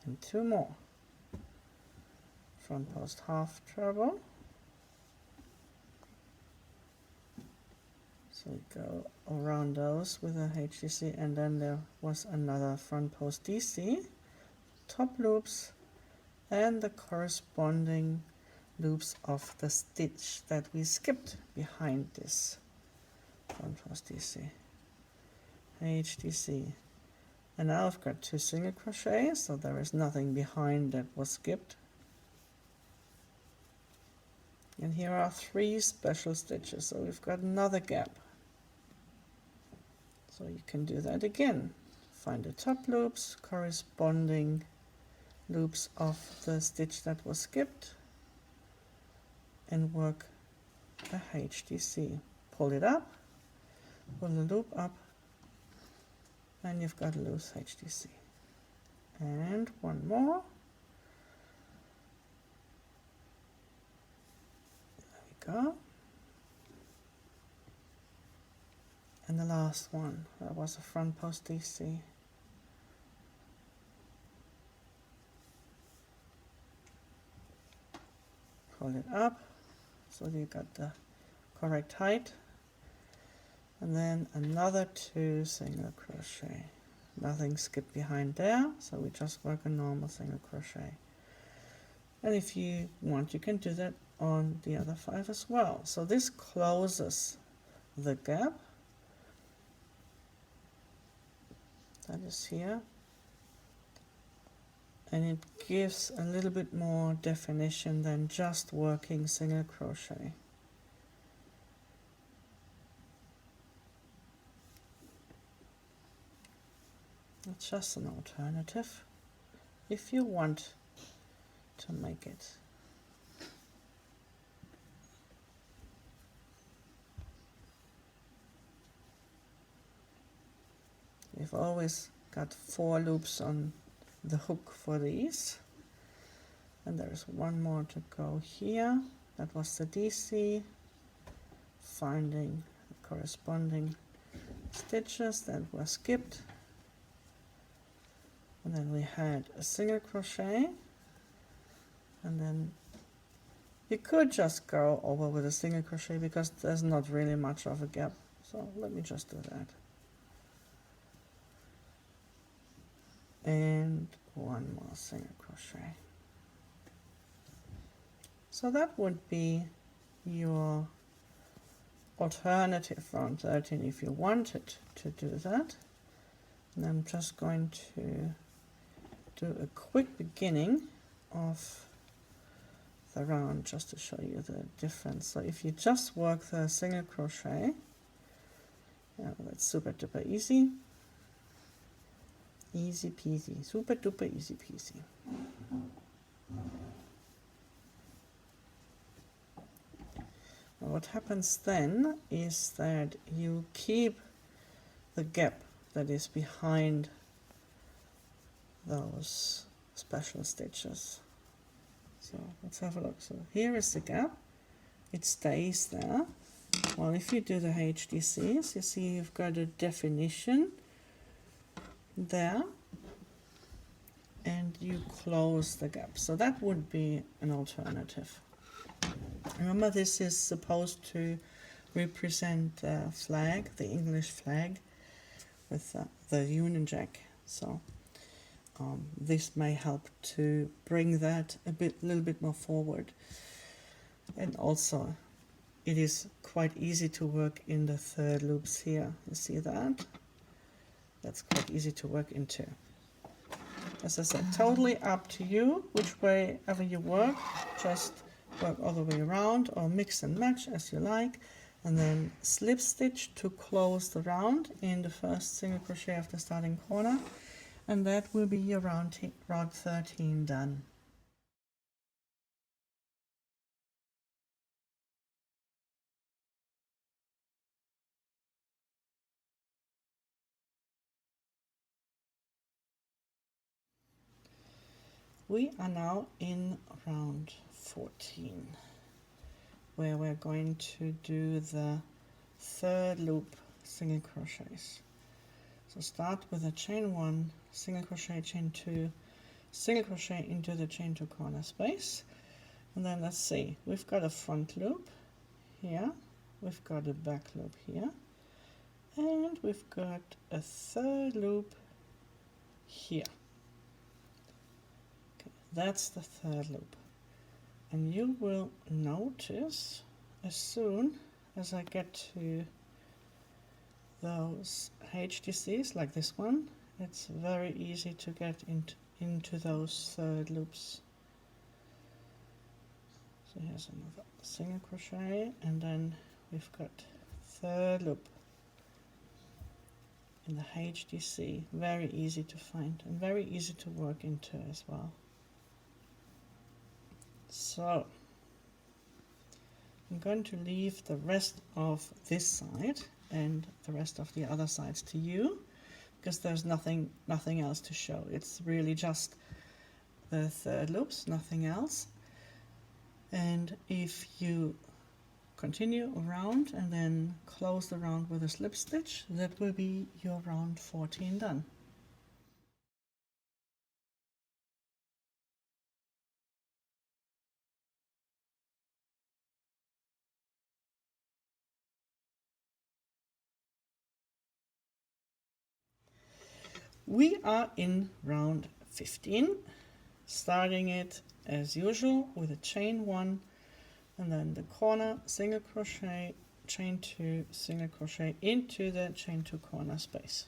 And 2 more. Front post half treble. So we go around those with a HDC, and then there was another front post DC, top loops, and the corresponding loops of the stitch that we skipped behind this front post DC, HDC. And now I've got 2 single crochets, so there is nothing behind that was skipped. And here are 3 special stitches, so we've got another gap. So you can do that again. Find the top loops, corresponding loops of the stitch that was skipped, and work a HDC. Pull it up, pull the loop up, and you've got a loose HDC. And 1 more. There we go. And the last one, that was a front post DC. Pull it up so that you got the correct height. And then another 2 single crochet. Nothing skipped behind there, so we just work a normal single crochet. And if you want, you can do that on the other 5 as well. So this closes the gap. That is here, and it gives a little bit more definition than just working single crochet. It's just an alternative if you want to make it. We've always got 4 loops on the hook for these, and there's 1 more to go here. That was the DC, finding the corresponding stitches that were skipped, and then we had a single crochet, and then you could just go over with a single crochet because there's not really much of a gap, so let me just do that. And 1 more single crochet. So that would be your alternative round 13 if you wanted to do that. And I'm just going to do a quick beginning of the round just to show you the difference. So if you just work the single crochet, yeah, that's super duper easy. Easy peasy, super duper easy peasy. What happens then is that you keep the gap that is behind those special stitches. So let's have a look. So here is the gap. It stays there. Well, if you do the HDCs, you see you've got a definition there, and you close the gap. So that would be an alternative. Remember, this is supposed to represent the flag, the English flag, with the Union Jack. So this may help to bring that a little bit more forward. And also, it is quite easy to work in the third loops here. You see that? That's quite easy to work into. As I said, totally up to you, which way ever you work. Just work all the way around or mix and match as you like. And then slip stitch to close the round in the first single crochet of the starting corner. And that will be your round 13 done. We are now in round 14, where we're going to do the third loop single crochets. So start with a chain 1, single crochet, chain 2, single crochet into the chain 2 corner space, and then let's see, we've got a front loop here, we've got a back loop here, and we've got a third loop here. That's the third loop, and you will notice as soon as I get to those HDCs like this one, it's very easy to get into those third loops. So here's another single crochet, and then we've got third loop in the HDC. Very easy to find and very easy to work into as well. So I'm going to leave the rest of this side and the rest of the other sides to you, because there's nothing else to show. It's really just the third loops, nothing else. And if you continue around and then close the round with a slip stitch, that will be your round 14 done. We are in round 15, starting it as usual with a chain 1, and then the corner single crochet, chain 2, single crochet into the chain 2 corner space.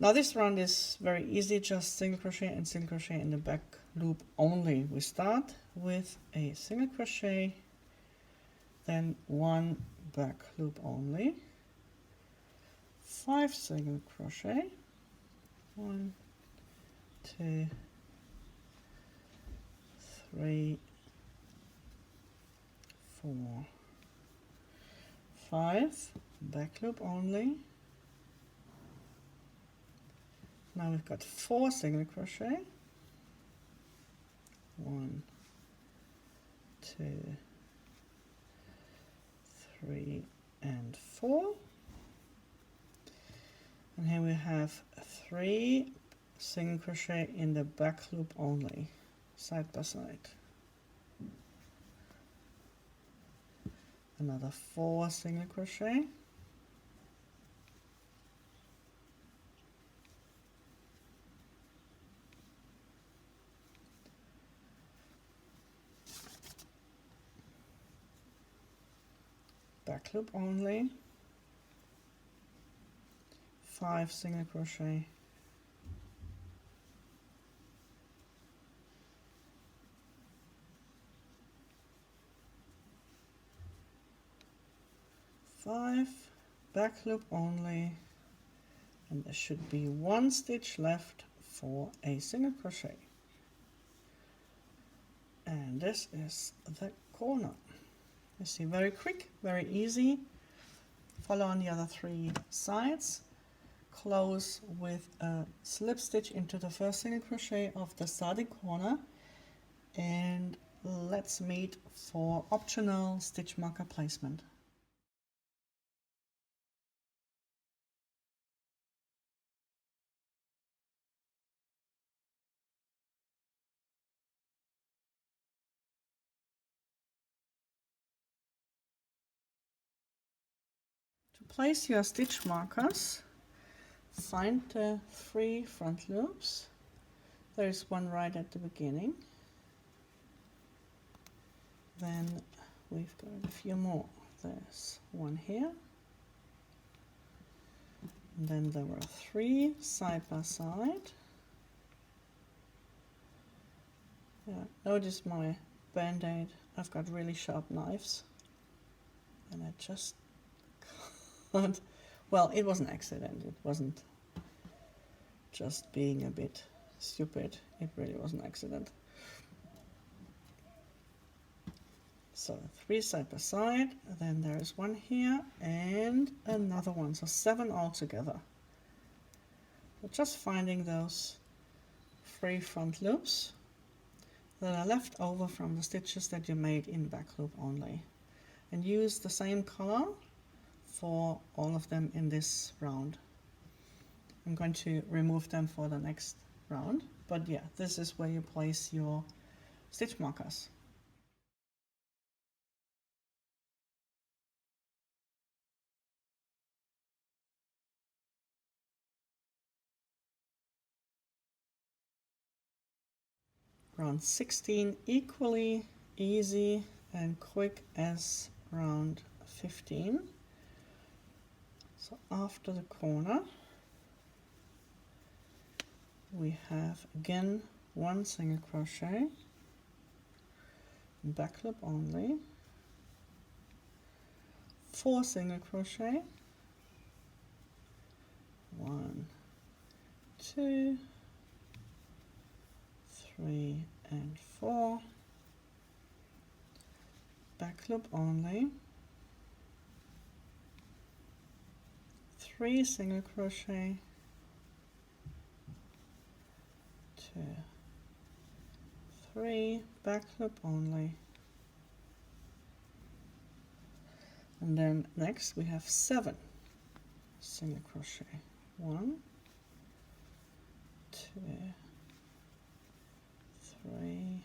Now this round is very easy, just single crochet and single crochet in the back loop only. We start with a single crochet, then 1 back loop only, 5 single crochet, 1, 2, 3, 4, 5, back loop only. Now we've got 4 single crochet, 1, 2, 3, and 4. And here we have 3 single crochet in the back loop only, side by side. Another 4 single crochet, back loop only, 5 single crochet, back loop only, and there should be one stitch left for a single crochet. And this is the corner. You see, very quick, very easy. Follow on the other 3 sides, close with a slip stitch into the first single crochet of the starting corner, and let's meet for optional stitch marker placement. To place your stitch markers, find the 3 front loops. There is one right at the beginning. Then we've got a few more. There's one here. And then there were 3 side by side. Yeah, notice my band-aid. I've got really sharp knives. And I just can't. Well, it was an accident. It wasn't just being a bit stupid. It really was an accident. So 3 side by side, then there is one here and another one, so 7 altogether. So just finding those 3 front loops that are left over from the stitches that you made in back loop only, and use the same color for all of them in this round. I'm going to remove them for the next round, but yeah, this is where you place your stitch markers. Round 16 equally easy and quick as round 15. So after the corner we have again 1 single crochet, back loop only, 4 single crochet, 1, 2, 3 and 4, back loop only, 3 single crochet, 2, 3, back loop only, and then next we have 7 single crochet, 1, 2, 3,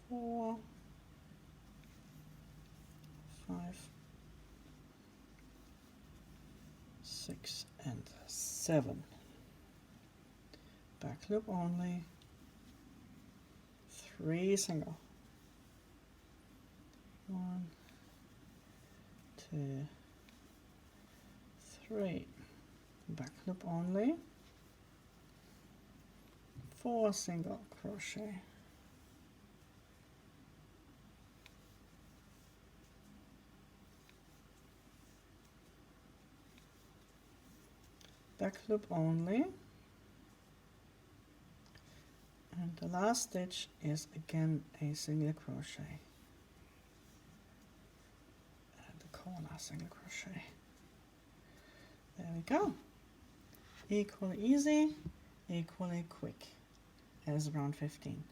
4, 5, 6 and 7. Back loop only, 3 single, 1, 2, 3, back loop only, 4 single crochet, back loop only, and the last stitch is again a single crochet at the corner, single crochet. There we go. Equally easy, equally quick as round 15.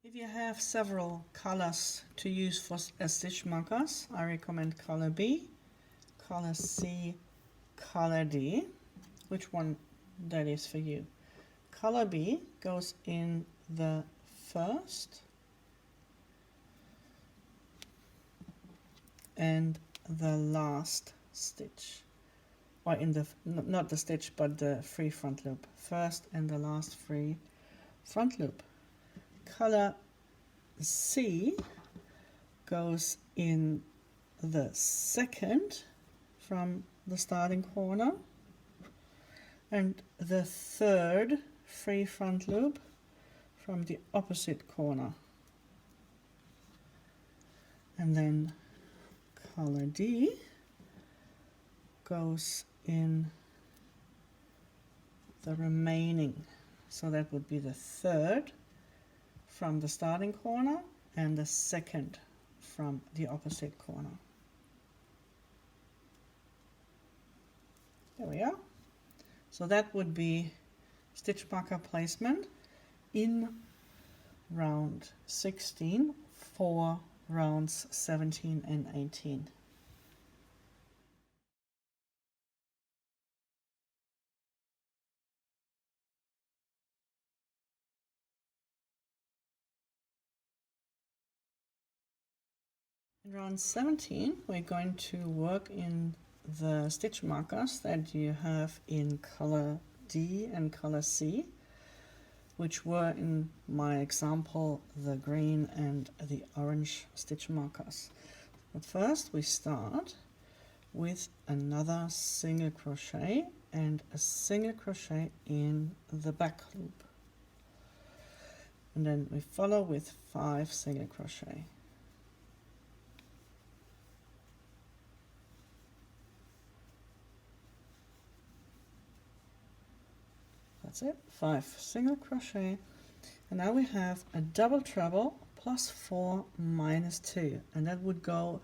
If you have several colors to use for as stitch markers, I recommend color B, color C, color D, which one that is for you. Color B goes in the first and the last stitch, or in the, not the stitch, but the free front loop. First and the last free front loop. Color C goes in the second from the starting corner, and the third free front loop from the opposite corner. And then color D goes in the remaining. So that would be the third from the starting corner and the second from the opposite corner. There we are. So that would be stitch marker placement in round 16 for rounds 17 and 18. In round 17, we're going to work in the stitch markers that you have in color D and color C, which were in my example the green and the orange stitch markers. But first we start with another single crochet and a single crochet in the back loop. And then we follow with 5 single crochet. That's it, 5 single crochet, and now we have a double treble plus 4 minus 2, and that would go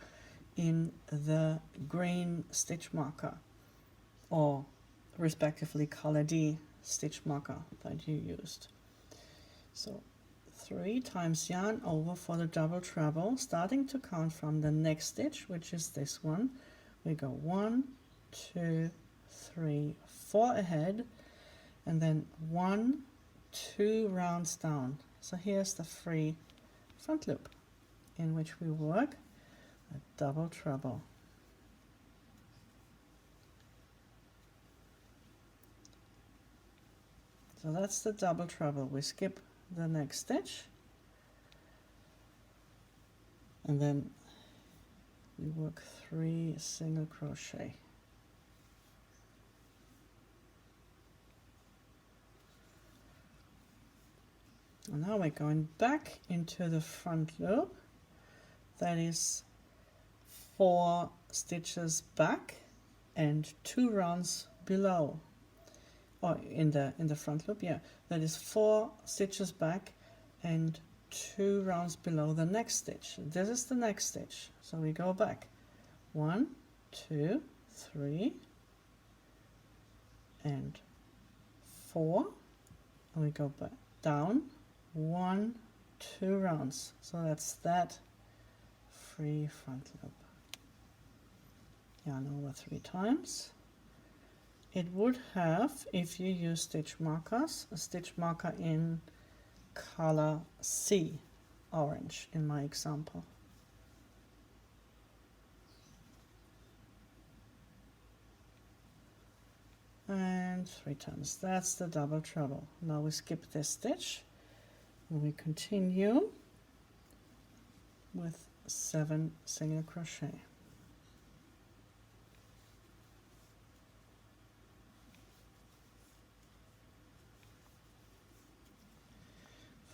in the green stitch marker, or respectively color D stitch marker that you used. So 3 times yarn over for the double treble, starting to count from the next stitch, which is this one. We go 1, 2, 3, 4 ahead, and then 1, 2 rounds down. So here's the free front loop in which we work a double treble. So that's the double treble. We skip the next stitch, and then we work 3 single crochet. And now we're going back into the front loop. That is 4 stitches back and 2 rounds below, or in the front loop, yeah, that is 4 stitches back and 2 rounds below the next stitch. This is the next stitch, so we go back 1, 2, 3 and 4, and we go back down 1, 2 rounds. So that's that free front loop. Yarn over 3 times. It would have, if you use stitch markers, a stitch marker in color C, orange in my example. And 3 times. That's the double treble. Now we skip this stitch and we continue with 7 single crochet.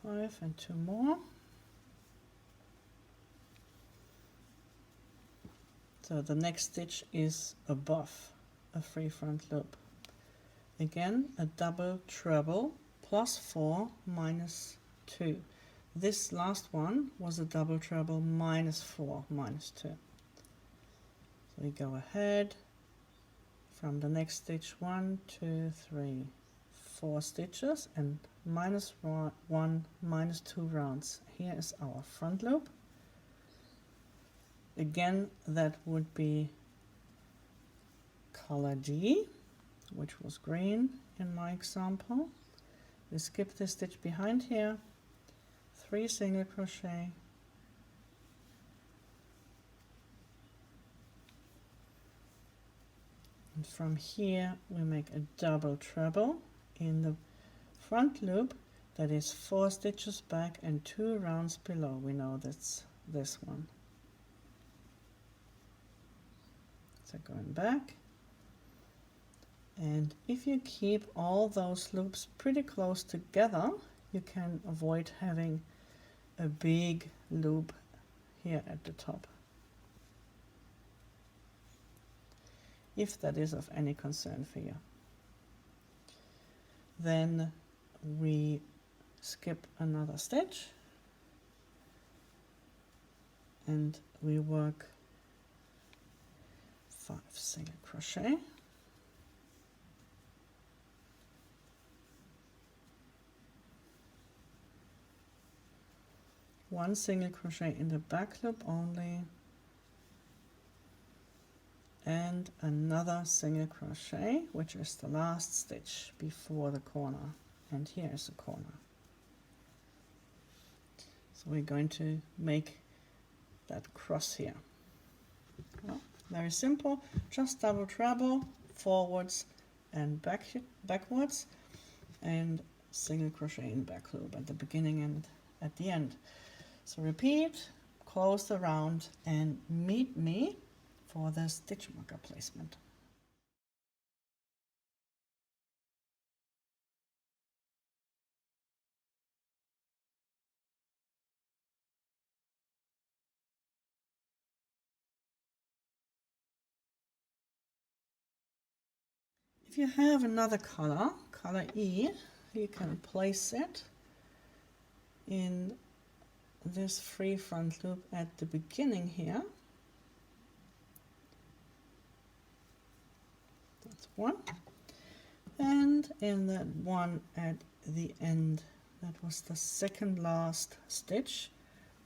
Five and 2 more. So the next stitch is above a free front loop. Again, a double treble plus 4 minus 2. This last one was a double treble minus 4 minus 2. So we go ahead from the next stitch 1, 2, 3, 4 stitches and minus 1 minus 2 rounds. Here is our front loop. Again, that would be color G, which was green in my example. We skip the stitch behind here, 3 single crochet, and from here we make a double treble in the front loop. That is 4 stitches back and 2 rounds below. We know that's this one. So going back, and if you keep all those loops pretty close together, you can avoid having a big loop here at the top, if that is of any concern for you. Then we skip another stitch and we work 5 single crochet, one single crochet in the back loop only, and another single crochet, which is the last stitch before the corner, and here is the corner. So we're going to make that cross here. Well, very simple, just double treble forwards and backwards, and single crochet in back loop at the beginning and at the end. So repeat, close the round, and meet me for the stitch marker placement. If you have another color, color E, you can place it in this free front loop at the beginning here. That's one. And in that one at the end, that was the second last stitch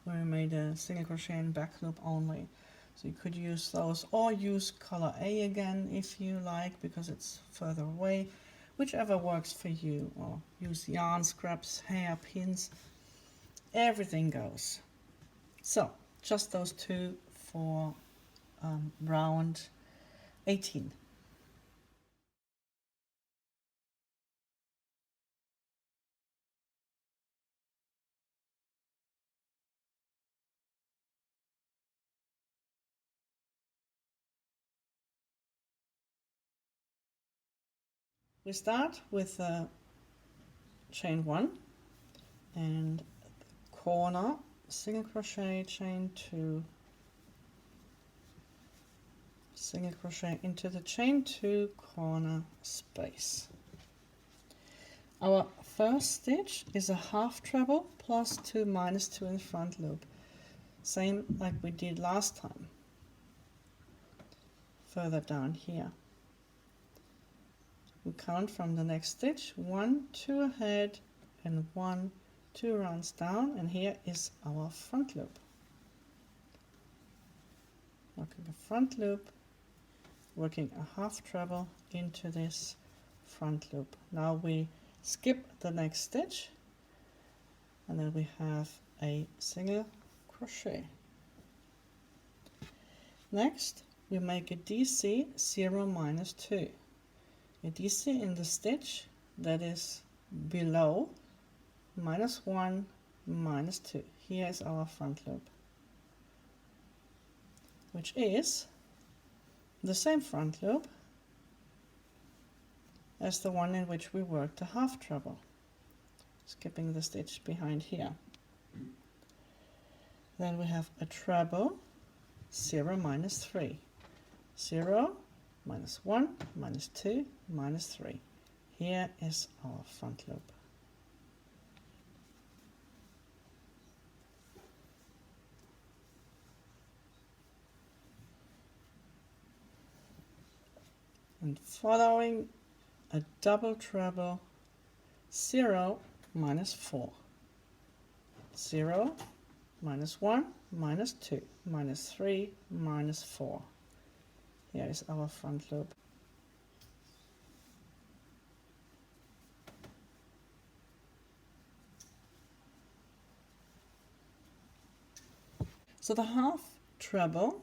where we made a single crochet in back loop only. So you could use those, or use color A again if you like, because it's further away, whichever works for you, or use yarn scraps, hair pins, everything goes. So just those two for round 18. We start with chain 1 and corner, single crochet, chain 2, single crochet into the chain 2 corner space. Our first stitch is a half treble plus 2 minus 2 in the front loop, same like we did last time. Further down here, we count from the next stitch 1, 2 ahead, and 1, 2 rounds down, and here is our front loop. Working a front loop, working a half treble into this front loop. Now we skip the next stitch, and then we have a single crochet. Next, we make a DC 0 minus 2. A DC in the stitch that is below minus 1, minus 2. Here is our front loop, which is the same front loop as the one in which we worked a half treble, skipping the stitch behind here. Then we have a treble 0 minus 3. 0, minus 1, minus 2, minus 3. Here is our front loop. And following a double treble, 0, minus 4. 0, minus 1, minus 2, minus 3, minus 4. Here is our front loop. So the half treble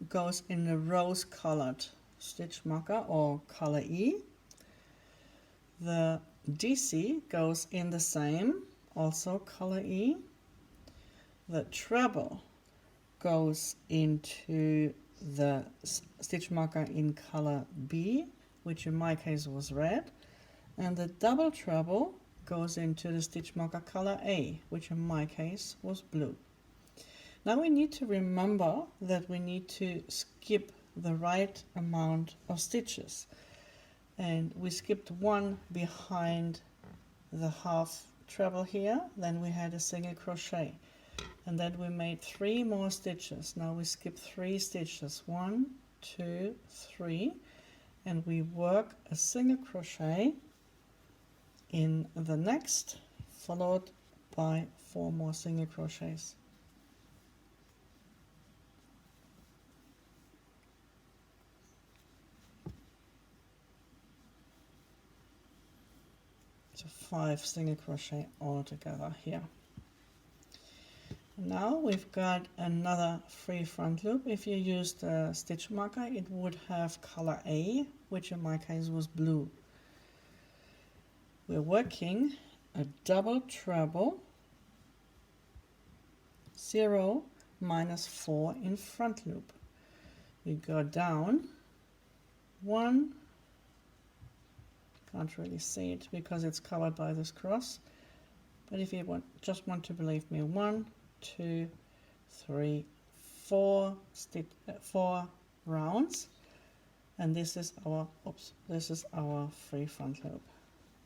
goes in a rose colored stitch marker or color E. The DC goes in the same, also color E. The treble goes into the stitch marker in color B, which in my case was red, and the double treble goes into the stitch marker color A, which in my case was blue. Now we need to remember that we need to skip the right amount of stitches, and we skipped one behind the half treble here, then we had a single crochet, and then we made 3 more stitches. Now we skip 3 stitches, 1, 2, 3, and we work a single crochet in the next, followed by 4 more single crochets. So 5 single crochet all together here. Now we've got another free front loop. If you used a stitch marker, it would have color A, which in my case was blue. We're working a double treble, 0 minus 4 in front loop. We go down 1, can't really see it because it's covered by this cross, but if you just want to believe me, 1, 2, 3, 4 rounds, and this is our free front loop.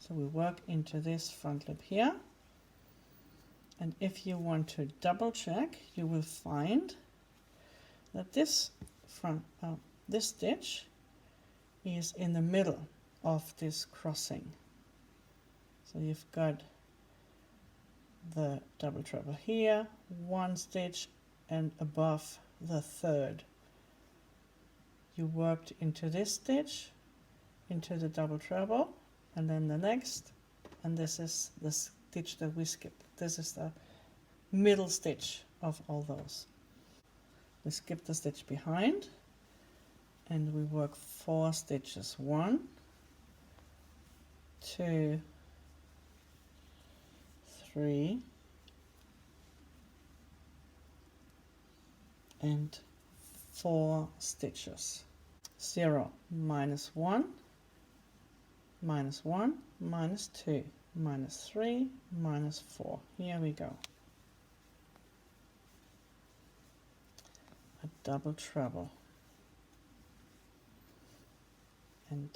So we work into this front loop here, and if you want to double check, you will find that this stitch is in the middle of this crossing. So you've got the double treble here, 1 stitch, and above the 3rd you worked into this stitch, into the double treble, and then the next, and this is the stitch that we skipped. This is the middle stitch of all those. We skip the stitch behind and we work 4 stitches, 1, 2, 3, and 4 stitches. 0 minus 1, minus 1, minus 2, minus 3, minus 4. Here we go. A double treble and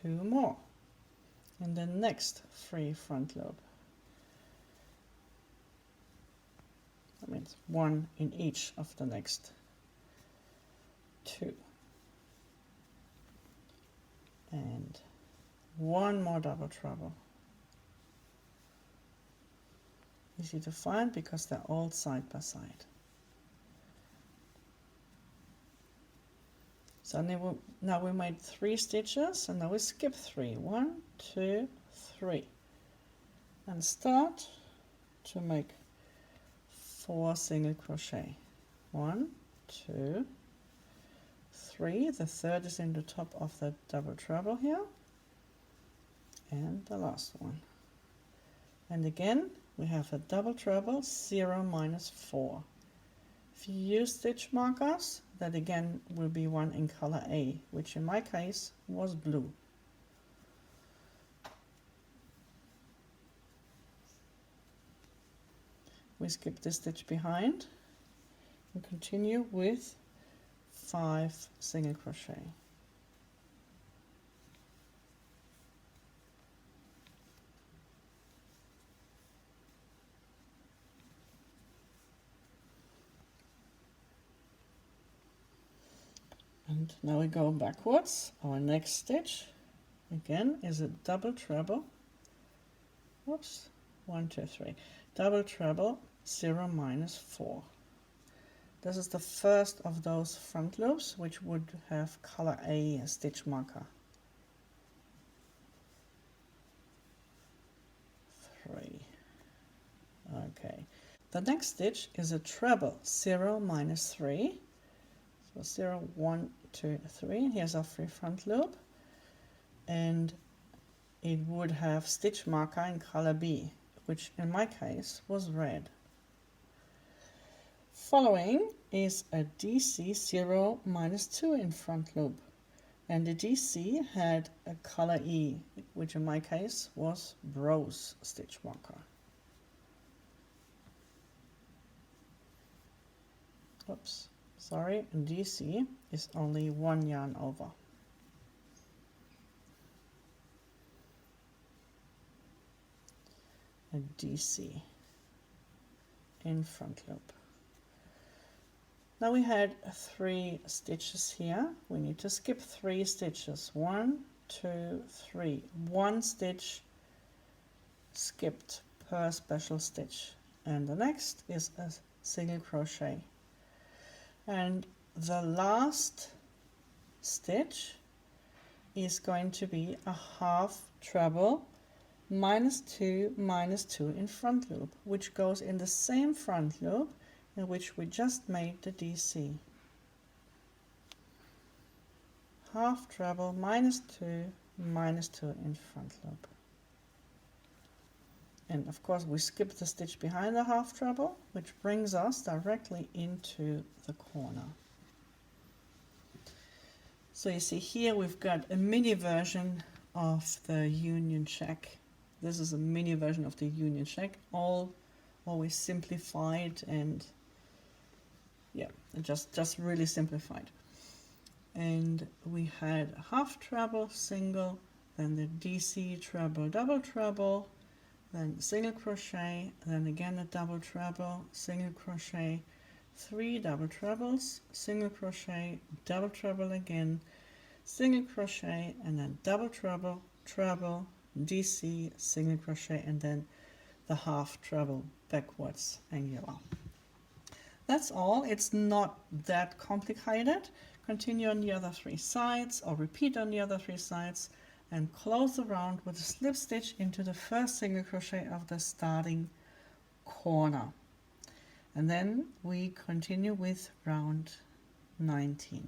2 more in the next free front loop. That means 1 in each of the next 2, and 1 more double treble. Easy to find because they're all side by side. So now we made 3 stitches, and now we skip 3. 1, 2, 3, and start to make 4 single crochet. 1, 2, 3. The 3rd is in the top of the double treble here, and the last one. And again we have a double treble, 0 minus 4. If you use stitch markers, that again will be 1 in color A, which in my case was blue. We skip the stitch behind and continue with 5 single crochet. And now we go backwards. Our next stitch again is a double treble. Whoops, 1, 2, 3. Double treble, 0 minus 4. This is the first of those front loops which would have color A stitch marker. 3. Okay. The next stitch is a treble, 0 minus 3. So 0, 1, 2, 3. Here's our free front loop, and it would have stitch marker in color B, which in my case was red. Following, is a DC 0 minus 2 in front loop, and the DC had a color E, which in my case was Rose stitch marker. Oops, sorry, DC is only 1 yarn over. A DC in front loop. Now we had 3 stitches here. We need to skip 3 stitches. 1, 2, 3. 1 stitch skipped per special stitch. And the next is a single crochet. And the last stitch is going to be a half treble minus 2 in front loop, which goes in the same front loop in which we just made the DC. Half treble minus 2 in front loop. And of course we skip the stitch behind the half treble, which brings us directly into the corner. So you see here we've got a mini version of the Union check. This is a mini version of the Union check, always simplified, and yeah, just really simplified. And we had a half treble single, then the DC treble double treble, then single crochet, then again a double treble, single crochet, 3 double trebles, single crochet, double treble again, single crochet, and then double treble, treble, DC, single crochet, and then the half treble backwards angular. That's all. It's not that complicated. Continue on the other 3 sides, or repeat on the other 3 sides, and close the round with a slip stitch into the first single crochet of the starting corner. And then we continue with round 19.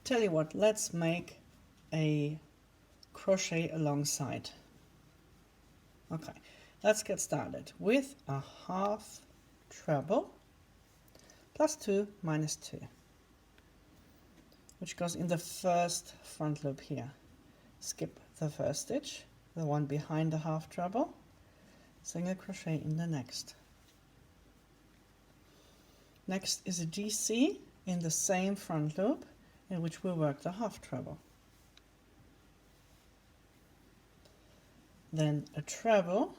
Tell you what, let's make a crochet alongside. Okay, let's get started with a half treble plus 2 minus 2, which goes in the first front loop here. Skip the first stitch, the one behind the half treble, single crochet in the next. Next is a DC in the same front loop in which we work the half treble. Then a treble,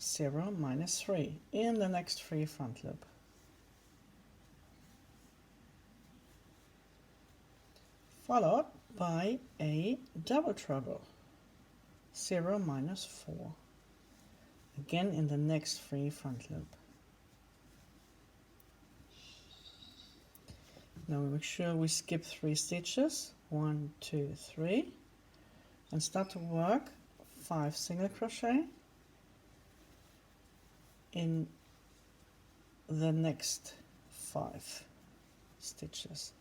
0 minus 3 in the next free front loop. Followed by a double treble, 0 minus 4, again in the next free front loop. Now we make sure we skip 3 stitches, 1, 2, 3, and start to work 5 single crochet in the next 5 stitches,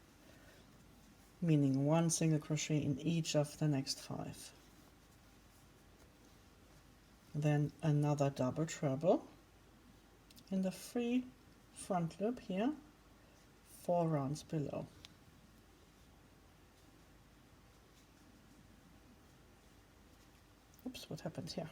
meaning 1 single crochet in each of the next 5. Then another double treble in the free front loop here, 4 rounds below. Oops, what happened here?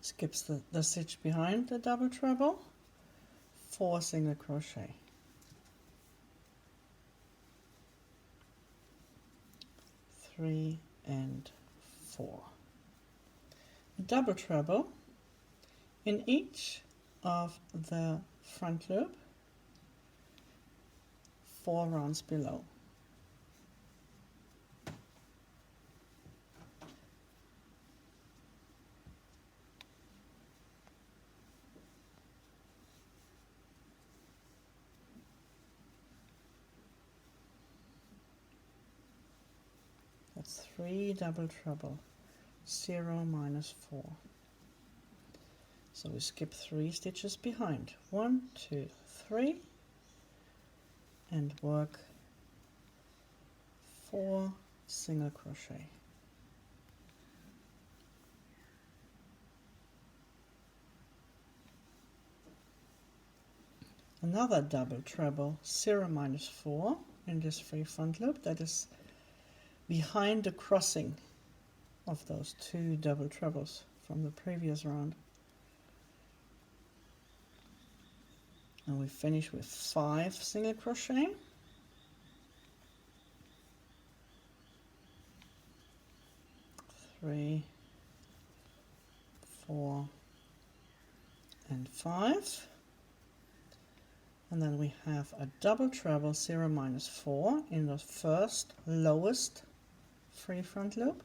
Skips the stitch behind the double treble, 4 single crochet. Three and 4. A double treble in each of the front loop, 4 rounds below. 3 double treble, 0 minus 4. So we skip 3 stitches behind, 1, 2, 3, and work 4 single crochet. Another double treble, 0 minus 4 in this free front loop that is behind the crossing of those 2 double trebles from the previous round. And we finish with 5 single crochet. Three, 4, and 5. And then we have a double treble, 0 minus 4 in the first lowest free front loop.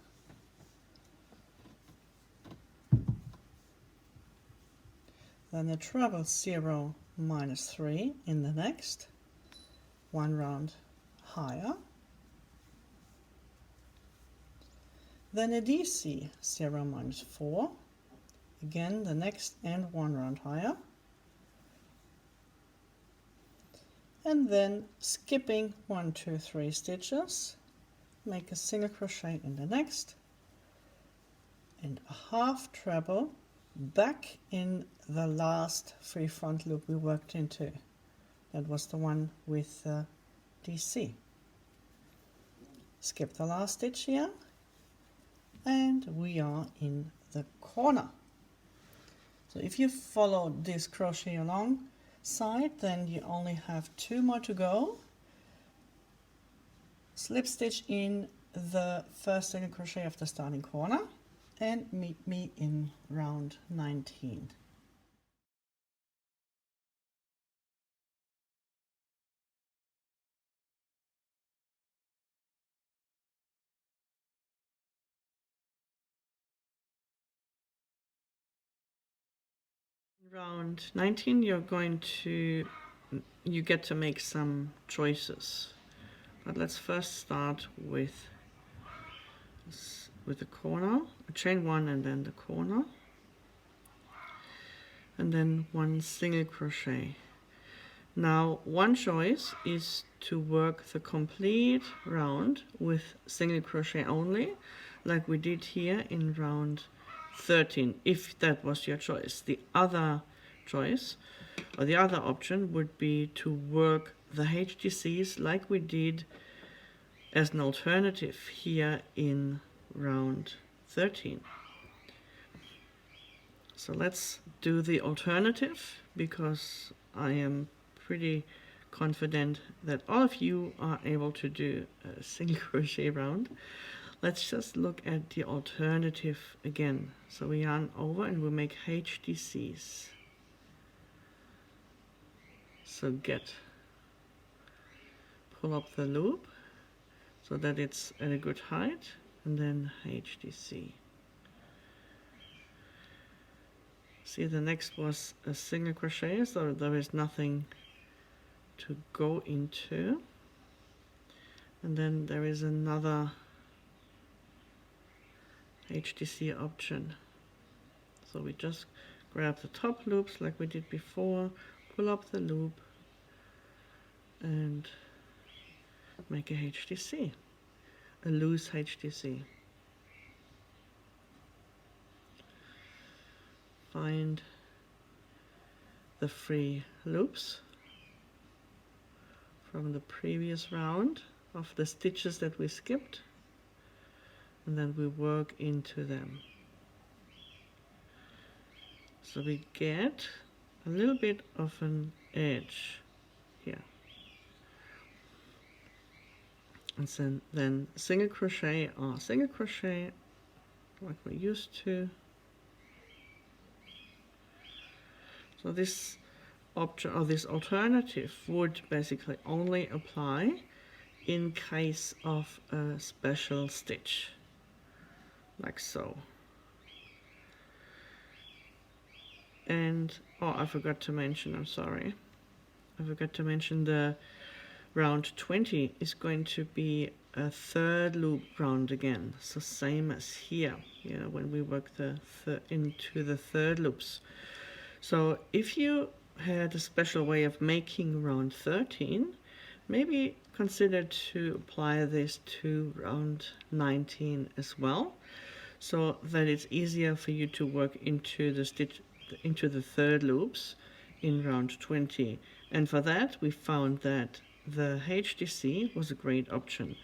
Then a treble, 0 minus 3 in the next, 1 round higher. Then a DC, 0 minus 4, again the next and 1 round higher. And then skipping 1, 2, 3 stitches, make a single crochet in the next, and a half treble back in the last free front loop we worked into. That was the one with the DC. Skip the last stitch here, and we are in the corner. So if you follow this crochet along side, then you only have 2 more to go. Slip stitch in the first single crochet of the starting corner and meet me in round 19. Round 19 you get to make some choices, but let's first start with the corner, chain 1 and then the corner, and then 1 single crochet. Now one choice is to work the complete round with single crochet only, like we did here in round 13, if that was your choice. The other choice, or the other option, would be to work the HDCs like we did as an alternative here in round 13. So let's do the alternative, because I am pretty confident that all of you are able to do a single crochet round. Let's just look at the alternative again. So we yarn over and we make HDCs. So pull up the loop so that it's at a good height, and then HDC. See, the next was a single crochet, so there is nothing to go into. And then there is another HDC option. So we just grab the top loops like we did before, pull up the loop and make a HDC, a loose HDC. Find the free loops from the previous round of the stitches that we skipped, and then we work into them. So we get a little bit of an edge here. And then single crochet or single crochet like we used to. So this option or this alternative would basically only apply in case of a special stitch, like so. And oh, I forgot to mention, I'm sorry, I forgot to mention the round 20 is going to be a third loop round again, so same as here, when we work into the third loops. So if you had a special way of making round 13, maybe consider to apply this to round 19 as well, so that it's easier for you to work into the third loops in round 20. And for that we found that the HDC was a great option.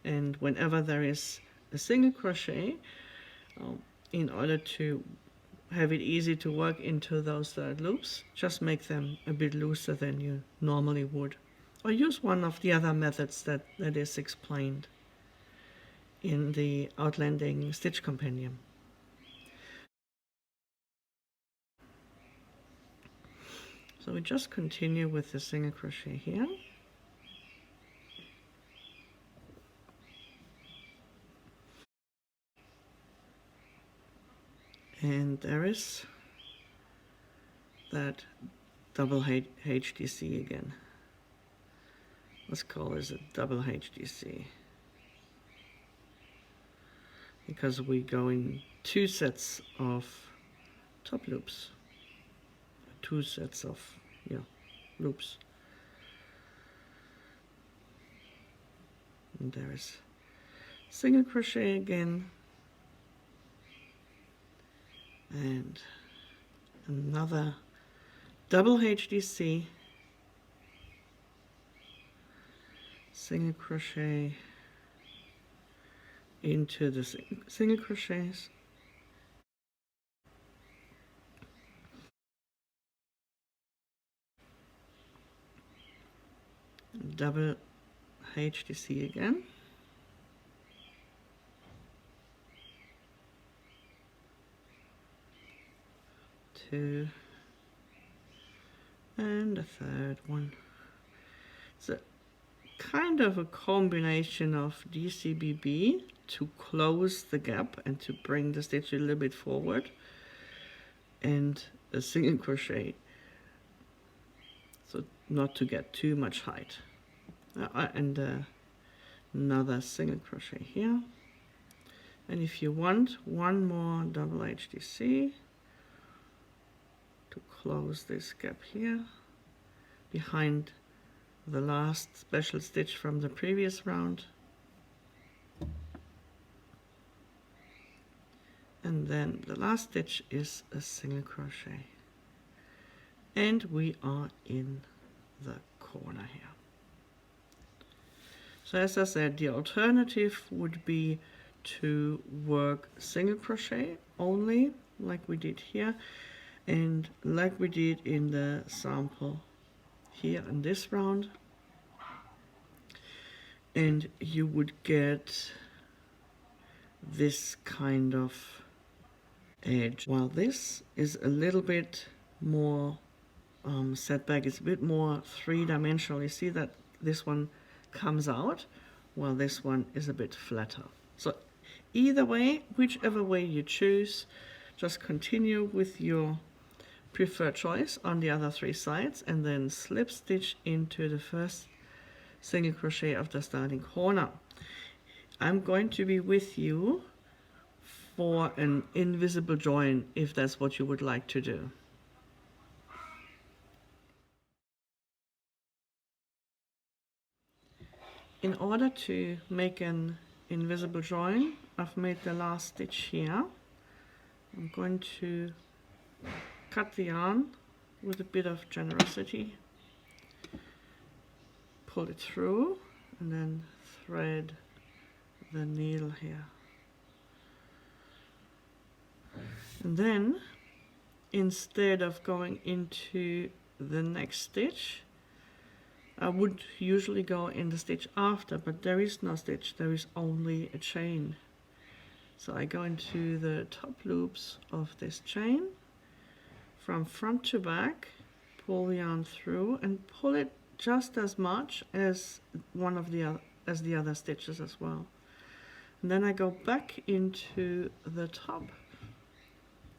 And whenever there is a single crochet, in order to have it easy to work into those third loops, just make them a bit looser than you normally would. Or use one of the other methods that is explained in the Outlanding Stitch Compendium. So we just continue with the single crochet here. And there is that double HDC again. Let's call this a double HDC, because we go in 2 sets of top loops, 2 sets of loops. And there is single crochet again, and another double HDC, single crochet into the single crochets, double HDC again, two, and a third one. So kind of a combination of DCBB to close the gap and to bring the stitch a little bit forward, and a single crochet, so not to get too much height, and another single crochet here. And if you want, one more double HDC to close this gap here behind the last special stitch from the previous round, and then the last stitch is a single crochet, and we are in the corner here. So as I said, the alternative would be to work single crochet only, like we did here, and like we did in the sample here in this round, and you would get this kind of edge, while this is a little bit more set back. It's a bit more three-dimensional. You see that this one comes out while this one is a bit flatter. So either way, whichever way you choose, just continue with your preferred choice on the other 3 sides, and then slip stitch into the first single crochet of the starting corner. I'm going to be with you for an invisible join if that's what you would like to do. In order to make an invisible join, I've made the last stitch here. I'm going to cut the yarn with a bit of generosity, pull it through, and then thread the needle here. And then, instead of going into the next stitch, I would usually go in the stitch after, but there is no stitch, there is only a chain. So I go into the top loops of this chain, from front to back, pull the yarn through and pull it just as much as the other stitches as well. And then I go back into the top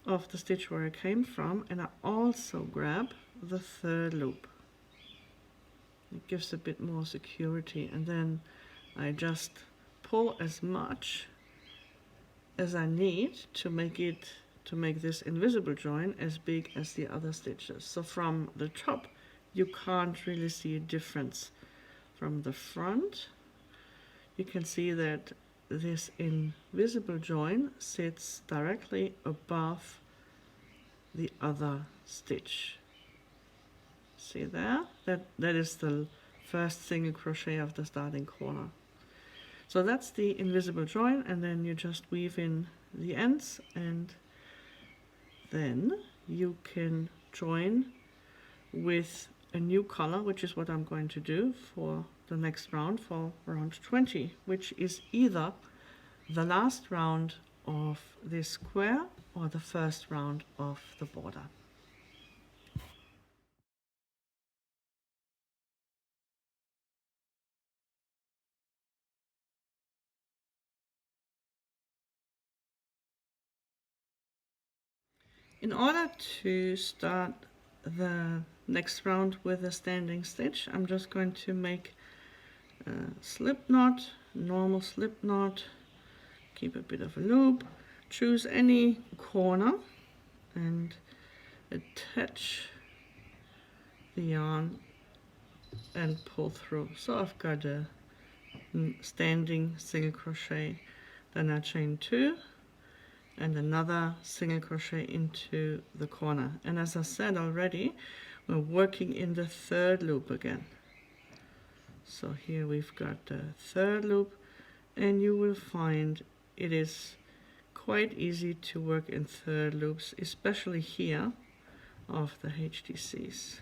of the stitch where I came from, and I also grab the third loop. It gives a bit more security, and then I just pull as much as I need to make this invisible join as big as the other stitches. So from the top you can't really see a difference. From the front you can see that this invisible join sits directly above the other stitch. See there? That is the first single crochet of the starting corner. So that's the invisible join, and then you just weave in the ends, and then you can join with a new color, which is what I'm going to do for the next round, for round 20, which is either the last round of this square or the first round of the border. In order to start the next round with a standing stitch, I'm just going to make a slip knot, normal slip knot, keep a bit of a loop, choose any corner and attach the yarn and pull through. So I've got a standing single crochet, then I chain 2 and another single crochet into the corner. And as I said already, we're working in the third loop again. So here we've got the third loop, and you will find it is quite easy to work in third loops, especially here of the HTCs.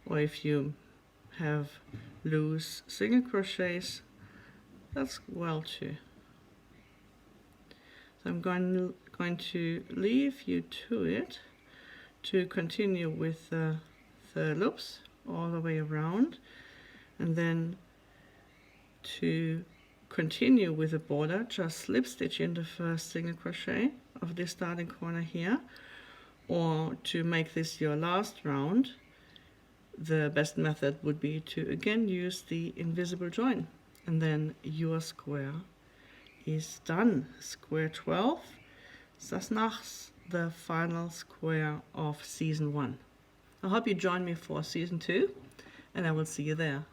Or if you have loose single crochets, that's well too. So I'm going to leave you to it to continue with the third loops all the way around, and then to continue with the border, just slip stitch in the first single crochet of this starting corner here, or to make this your last round, the best method would be to again use the invisible join, and then your square is done. Square 12, Sassenachs, the final square of season 1. I hope you join me for season 2, and I will see you there.